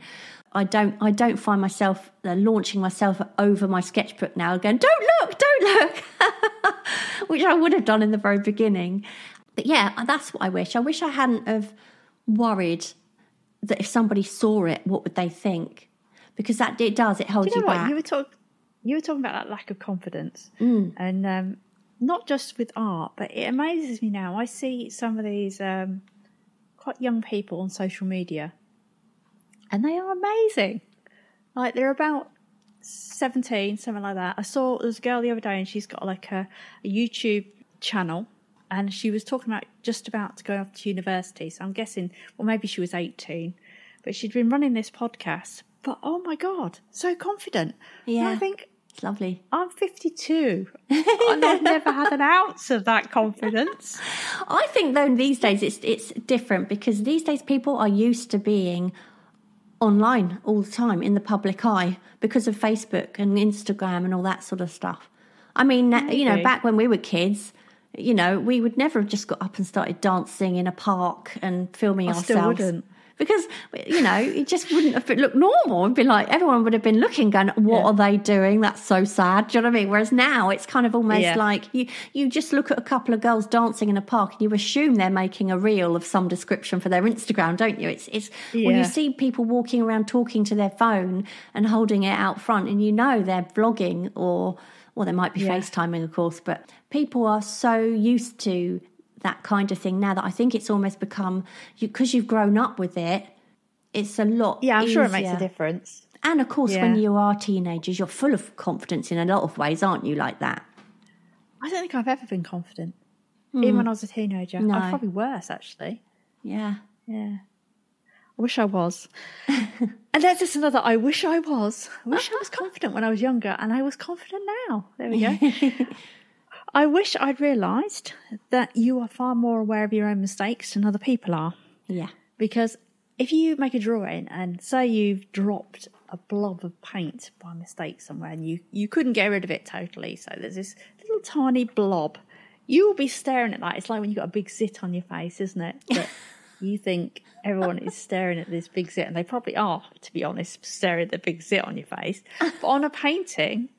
I don't find myself launching myself over my sketchbook now, going, don't look, which I would have done in the very beginning. But yeah, that's what I wish. I wish I hadn't have worried that if somebody saw it, what would they think? Because it holds you back. You were talking about that lack of confidence, and not just with art, but it amazes me now. I see some of these quite young people on social media, and they are amazing. Like, they're about 17, something like that. I saw there was a girl the other day, and she's got like a YouTube channel, and she was talking about just about to go off to university. So I'm guessing, well, maybe she was 18, but she'd been running this podcast. But oh my God, so confident. Yeah, and I think, it's lovely. I'm 52 and I've never had an ounce of that confidence. I think though these days it's different, because these days people are used to being online all the time in the public eye because of Facebook and Instagram and all that sort of stuff. I mean, you know, back when we were kids, you know, we would never have just got up and started dancing in a park and filming ourselves. Still wouldn't. Because, you know, it just wouldn't have looked normal. It'd be like, everyone would have been looking, going, what are they doing? That's so sad. Do you know what I mean? Whereas now it's kind of almost like you just look at a couple of girls dancing in a park and you assume they're making a reel of some description for their Instagram, don't you? It's when you see people walking around talking to their phone and holding it out front, and you know they're vlogging, or they might be FaceTiming, of course, but people are so used to that kind of thing now that I think it's almost become, because you've grown up with it, it's a lot easier. I'm sure it makes a difference. And of course, when you are teenagers, you're full of confidence in a lot of ways, aren't you, like that? I don't think I've ever been confident. Even when I was a teenager. No. I was probably worse, actually. Yeah. Yeah. I wish I was. And that's just another, I wish I was. I wish I was confident when I was younger, and I was confident now. There we go. I wish I'd realised that you are far more aware of your own mistakes than other people are. Yeah. Because if you make a drawing and say you've dropped a blob of paint by mistake somewhere and you couldn't get rid of it totally, so there's this little tiny blob, you will be staring at that. It's like when you've got a big zit on your face, isn't it? But you think everyone is staring at this big zit, and they probably are, to be honest, staring at the big zit on your face. But on a painting,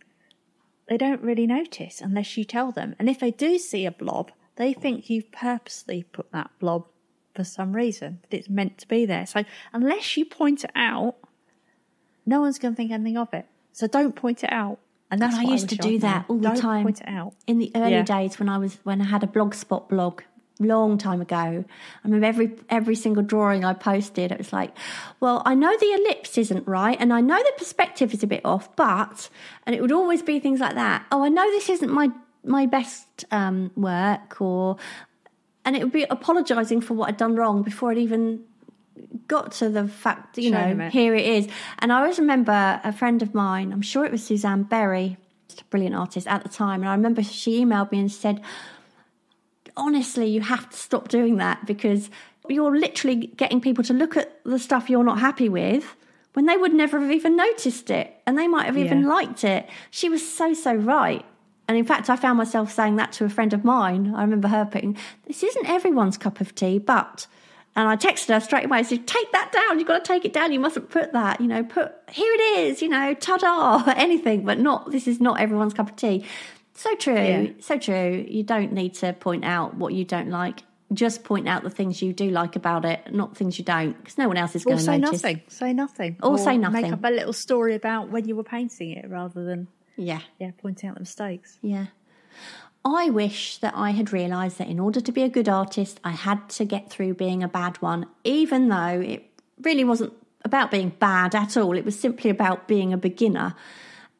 they don't really notice unless you tell them. And if they do see a blob, they think you've purposely put that blob for some reason, that it's meant to be there. So unless you point it out, no one's going to think anything of it. So don't point it out. And that's I used to do that all the time. Point it out. In the early days when I had a Blogspot blog, long time ago, I remember every single drawing I posted, it was like, well, I know the ellipse isn't right, and I know the perspective is a bit off, but, and it would always be things like that. Oh, I know this isn't my best work, and it would be apologising for what I'd done wrong before it even got to the fact, here it is. And I always remember a friend of mine, I'm sure it was Suzanne Berry, a brilliant artist at the time, and I remember she emailed me and said, honestly, you have to stop doing that, because you're literally getting people to look at the stuff you're not happy with when they would never have even noticed it, and they might have even liked it. She was so right. And in fact, I found myself saying that to a friend of mine. I remember her putting, this isn't everyone's cup of tea, but... And I texted her straight away. I said, take that down. You've got to take it down. You mustn't put that, put, here it is, ta-da, anything, but not, this is not everyone's cup of tea. So true, so true. You don't need to point out what you don't like. Just point out the things you do like about it, not things you don't, because no one else is going to notice. Say nothing. Or say nothing. Make up a little story about when you were painting it rather than pointing out the mistakes. Yeah. I wish that I had realised that in order to be a good artist, I had to get through being a bad one, even though it really wasn't about being bad at all. It was simply about being a beginner.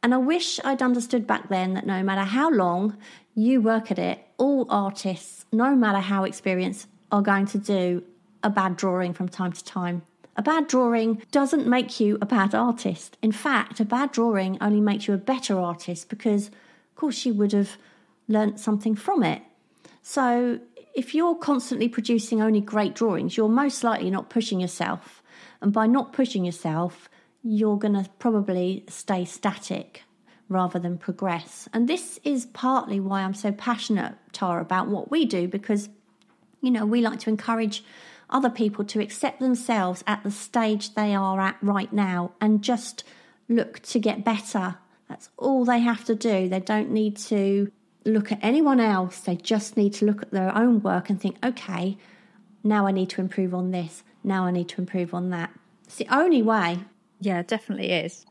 And I wish I'd understood back then that no matter how long you work at it, all artists, no matter how experienced, are going to do a bad drawing from time to time. A bad drawing doesn't make you a bad artist. In fact, a bad drawing only makes you a better artist because, of course, you would have learnt something from it. So if you're constantly producing only great drawings, you're most likely not pushing yourself. And by not pushing yourself, you're going to probably stay static rather than progress. And this is partly why I'm so passionate, Tara, about what we do, because, we like to encourage other people to accept themselves at the stage they are at right now and just look to get better. That's all they have to do. They don't need to look at anyone else. They just need to look at their own work and think, okay, now I need to improve on this. Now I need to improve on that. It's the only way. Yeah, it definitely is.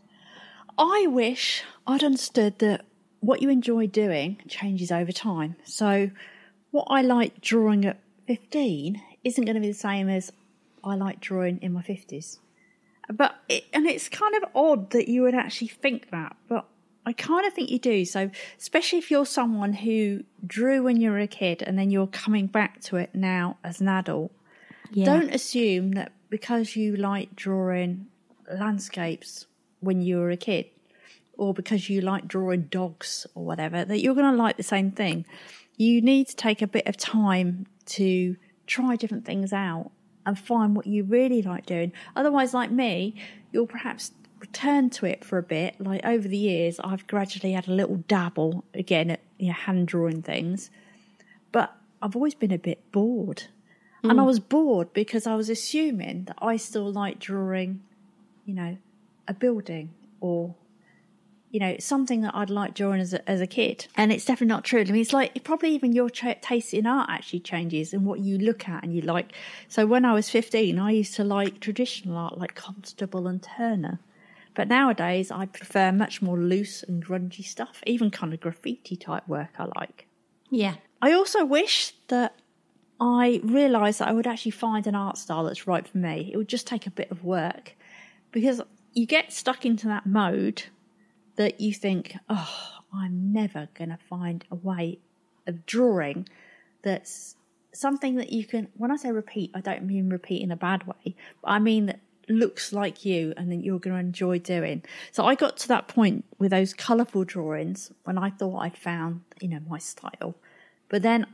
I wish I'd understood that what you enjoy doing changes over time. So what I like drawing at 15 isn't going to be the same as I like drawing in my 50s. But it's kind of odd that you would actually think that, but I kind of think you do. So especially if you're someone who drew when you were a kid and then you're coming back to it now as an adult, don't assume that because you like drawing landscapes when you were a kid or because you like drawing dogs or whatever, that you're going to like the same thing. You need to take a bit of time to try different things out and find what you really like doing. Otherwise, like me, you'll perhaps return to it for a bit. Like over the years, I've gradually had a little dabble again at hand drawing things, but I've always been a bit bored. And I was bored because I was assuming that I still like drawing, a building or, something that I'd like drawing as a kid. And it's definitely not true. I mean, it's like probably even your taste in art actually changes and what you look at and you like. So when I was 15, I used to like traditional art like Constable and Turner. But nowadays, I prefer much more loose and grungy stuff, even kind of graffiti type work I like. Yeah. I also wish that I realised that I would actually find an art style that's right for me. It would just take a bit of work because you get stuck into that mode that you think, oh, I'm never going to find a way a drawing that's something that you can, when I say repeat, I don't mean repeat in a bad way, but I mean that looks like you and that you're going to enjoy doing. So I got to that point with those colourful drawings when I thought I'd found, my style. But then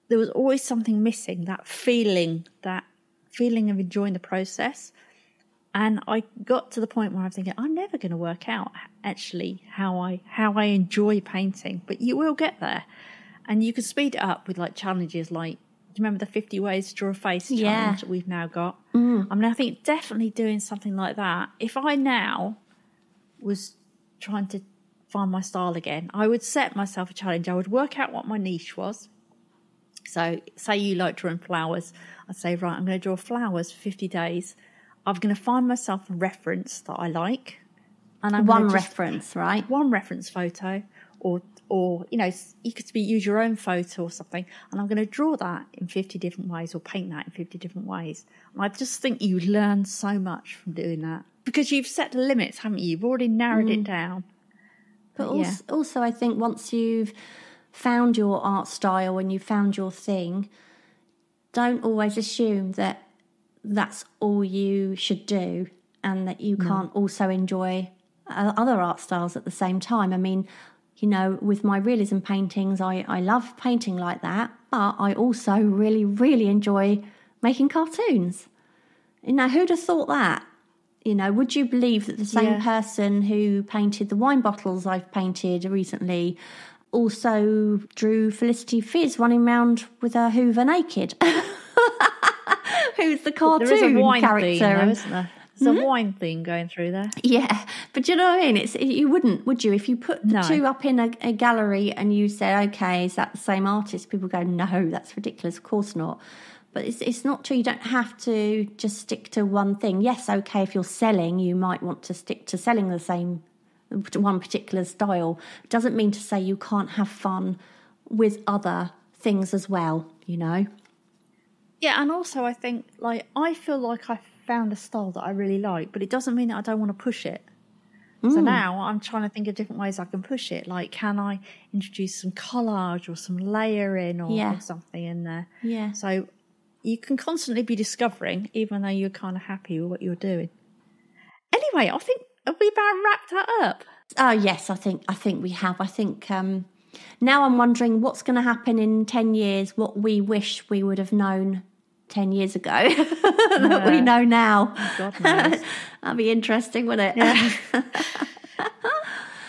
there was always something missing, that feeling of enjoying the process. And I got to the point where I'm thinking, I'm never going to work out actually how I enjoy painting, but you will get there. And you can speed it up with like challenges like, do you remember the 50 ways to draw a face challenge that we've now got? I think definitely doing something like that. If I now was trying to find my style again, I would set myself a challenge. I would work out what my niche was. So say you like drawing flowers. I'd say, right, I'm going to draw flowers for 50 days. I'm going to find myself a reference that I like. And I'm one reference, right? One reference photo or you could use your own photo or something, and I'm going to draw that in 50 different ways or paint that in 50 different ways. And I just think you learn so much from doing that because you've set the limits, haven't you? You've already narrowed it down. But also, I think once you've found your art style and you've found your thing, don't always assume that that's all you should do and that you can't also enjoy other art styles at the same time. I mean, with my realism paintings, I love painting like that, but I also really, really enjoy making cartoons. Who'd have thought that? Would you believe that the same person who painted the wine bottles I've painted recently also drew Felicity Fizz running around with her Hoover naked? Who's the cartoon there is a wine character? Theme, though, isn't there? There's a wine theme going through there. Yeah, but do you know what I mean? You wouldn't, would you? If you put the two up in a gallery and you say, okay, is that the same artist? People go, no, that's ridiculous. Of course not. But it's not true. You don't have to just stick to one thing. Yes, okay, if you're selling, you might want to stick to selling the same, one particular style. It doesn't mean to say you can't have fun with other things as well, Yeah, and also I think, I feel like I found a style that I really like, but it doesn't mean that I don't want to push it. So now I'm trying to think of different ways I can push it. Like, can I introduce some collage or some layering or something in there? Yeah. So you can constantly be discovering, even though you're kind of happy with what you're doing. Anyway, I think have we about wrapped that up? Oh yes, I think we have. I think now I'm wondering what's going to happen in 10 years. What we wish we would have known 10 years ago that we know now. Oh, God knows. That'd be interesting, wouldn't it? Yeah.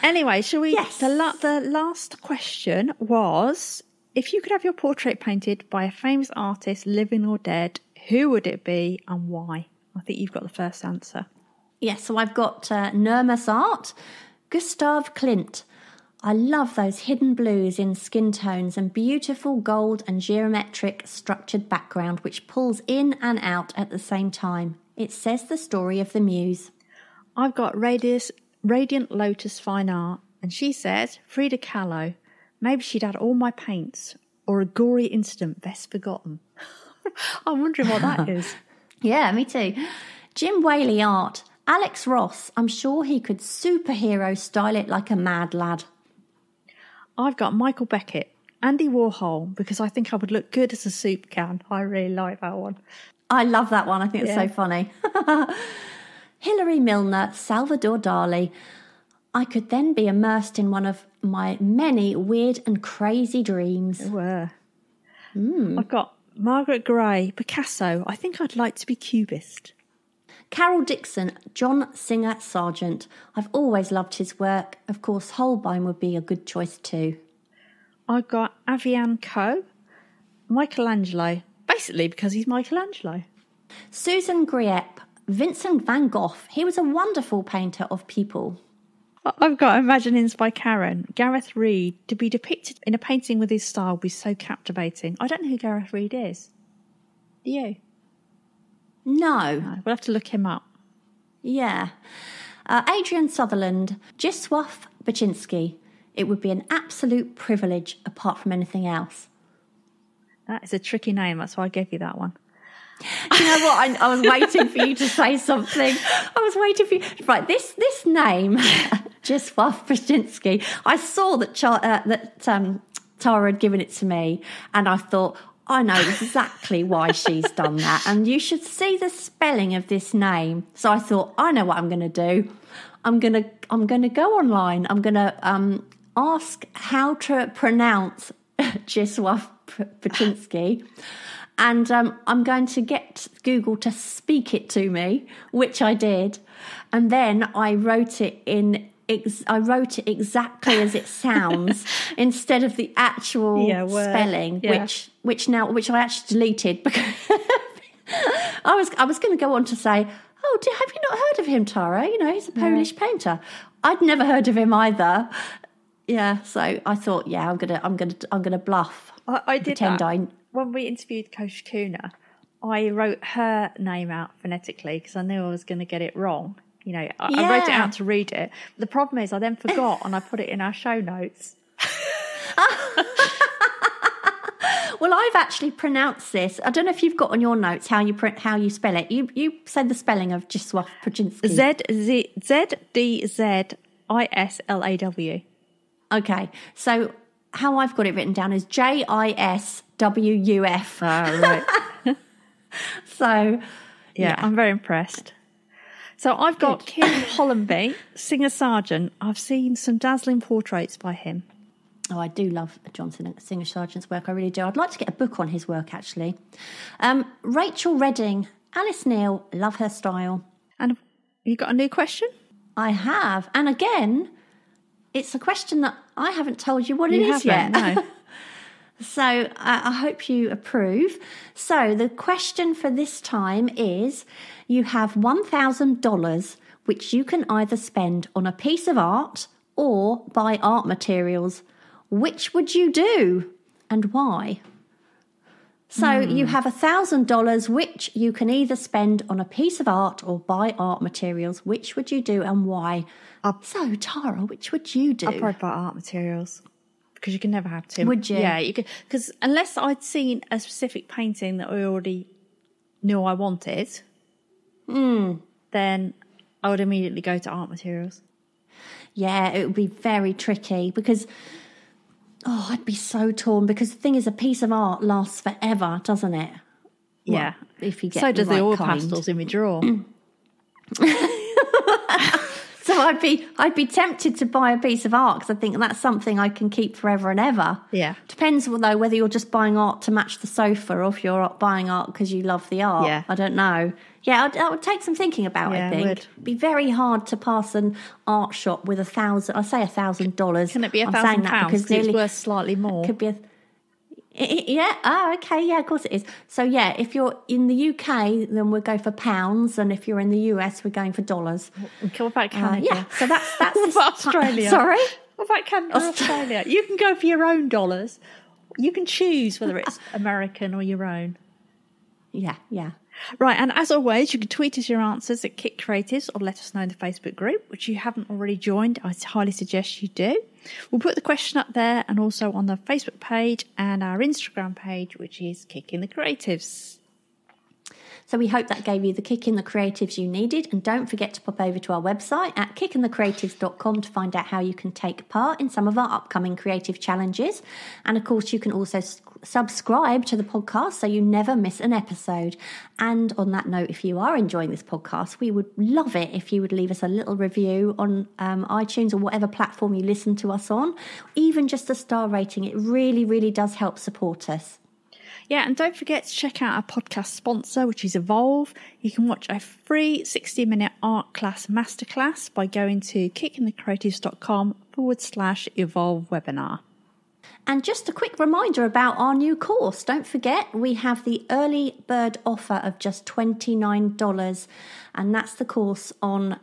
Anyway, shall we? Yes. The last question was, if you could have your portrait painted by a famous artist, living or dead, who would it be and why? I think you've got the first answer. Yes, so I've got Nermus Art, Gustav Klimt. I love those hidden blues in skin tones and beautiful gold and geometric structured background which pulls in and out at the same time. It says the story of the muse. I've got Radiant Lotus Fine Art, and she says Frida Kahlo. Maybe she'd had all my paints, or a gory incident best forgotten. I'm wondering what that is. Yeah, me too. Jim Whaley Art. Alex Ross. I'm sure he could superhero style it like a mad lad. I've got Michael Beckett, Andy Warhol, because I think I would look good as a soup can. I really like that one. I love that one. I think it's so funny. Hilary Milner, Salvador Dali. I could then be immersed in one of my many weird and crazy dreams. I've got Margaret Gray, Picasso. I think I'd like to be Cubist. Carol Dixon, John Singer Sargent. I've always loved his work. Of course, Holbein would be a good choice too. I've got Avian Coe, Michelangelo, basically because he's Michelangelo. Susan Griep, Vincent van Gogh. He was a wonderful painter of people. I've got Imaginings by Karen. Gareth Reid, to be depicted in a painting with his style would be so captivating. I don't know who Gareth Reid is. Do you? No. We'll have to look him up. Yeah. Adrian Sutherland, Jiswaf Baczynski. It would be an absolute privilege apart from anything else. That is a tricky name. That's why I gave you that one. You know what? I was waiting for you to say something. I was waiting for you. Right, this name, Jiswaf Baczynski. I saw that Tara had given it to me, and I thought, I know exactly why she's done that, and you should see the spelling of this name. So I thought, I know what I'm going to do. I'm going to go online. I'm going to ask how to pronounce Czesław Paczynski, and I'm going to get Google to speak it to me, which I did, and then I wrote it exactly as it sounds instead of the actual spelling, which I actually deleted because I was going to go on to say, oh, have you not heard of him, Tara? You know, he's a Polish painter. I'd never heard of him either. Yeah, so I thought, I'm gonna bluff. I did that. When we interviewed Coach Kuna, I wrote her name out phonetically because I knew I was going to get it wrong. You know, I wrote it out to read it. The problem is I then forgot and I put it in our show notes. Well, I've actually pronounced this. I don't know if you've got on your notes how you spell it. You said the spelling of Czesław Paczynski. ZDZISLAW. Okay, so how I've got it written down is JISWUF. Right. So, yeah, I'm very impressed. So I've got Kim Hollenby, Singer Sargent. I've seen some dazzling portraits by him. Oh, I do love Johnson Singer Sargent's work. I really do. I'd like to get a book on his work, actually. Rachel Redding, Alice Neal, love her style. And you got a new question? I have. And again, it's a question that I haven't told you what it is yet. No. So I hope you approve. So the question for this time is, you have $1,000, which you can either spend on a piece of art or buy art materials. Which would you do and why? So you have $1,000, which you can either spend on a piece of art or buy art materials. Which would you do and why? So Tara, which would you do? I'd probably buy art materials. Because you can never have two. Would you? Yeah, you could. Because unless I'd seen a specific painting that I already knew I wanted, then I would immediately go to art materials. Yeah, it would be very tricky because, I'd be so torn because the thing is, a piece of art lasts forever, doesn't it? Yeah. Well, if you get so does the oil kind. pastels in my drawer. So I'd be tempted to buy a piece of art because I think that's something I can keep forever and ever. Yeah. Depends, though, whether you're just buying art to match the sofa or if you're buying art because you love the art. Yeah. I don't know. Yeah, I would take some thinking about. Yeah, I think it'd be very hard to pass an art shop with $1,000. I say $1,000. Can it be £1,000 because it's worth slightly more? Could be yeah. Oh, okay. Yeah, of course it is. So yeah, if you're in the UK, then we'll go for pounds, and if you're in the US, we're going for dollars. What about Canada? Yeah. So that's what about Australia? Sorry. What about Canada? Australia? You can go for your own dollars. You can choose whether it's American or your own. Yeah. Yeah. Right, and as always, you can tweet us your answers at Kik Creatives or let us know in the Facebook group, which you haven't already joined. I highly suggest you do. We'll put the question up there and also on the Facebook page and our Instagram page, which is Kik in the Creatives. So we hope that gave you the kick in the creatives you needed. And don't forget to pop over to our website at kickinthecreatives.com to find out how you can take part in some of our upcoming creative challenges. And of course, you can also subscribe to the podcast so you never miss an episode. And on that note, if you are enjoying this podcast, we would love it if you would leave us a little review on iTunes or whatever platform you listen to us on, even just a star rating. It really, really does help support us. Yeah, and don't forget to check out our podcast sponsor, which is Evolve. You can watch a free 60-minute art class masterclass by going to kickinthecreatives.com/Evolve webinar. And just a quick reminder about our new course. Don't forget, we have the early bird offer of just $29. And that's the course on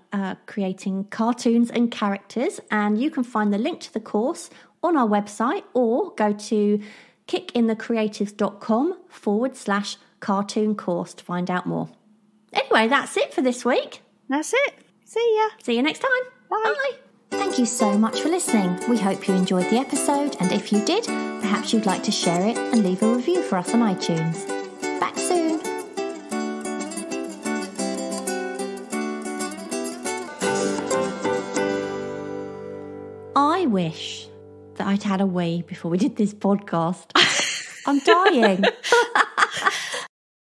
creating cartoons and characters. And you can find the link to the course on our website or go to kickinthecreatives.com/cartoon course to find out more. Anyway, that's it for this week. That's it. See ya. See you next time. Bye. Bye. Thank you so much for listening. We hope you enjoyed the episode, and if you did, perhaps you'd like to share it and leave a review for us on iTunes. Back soon. I wish that I'd had a wee before we did this podcast. I'm dying.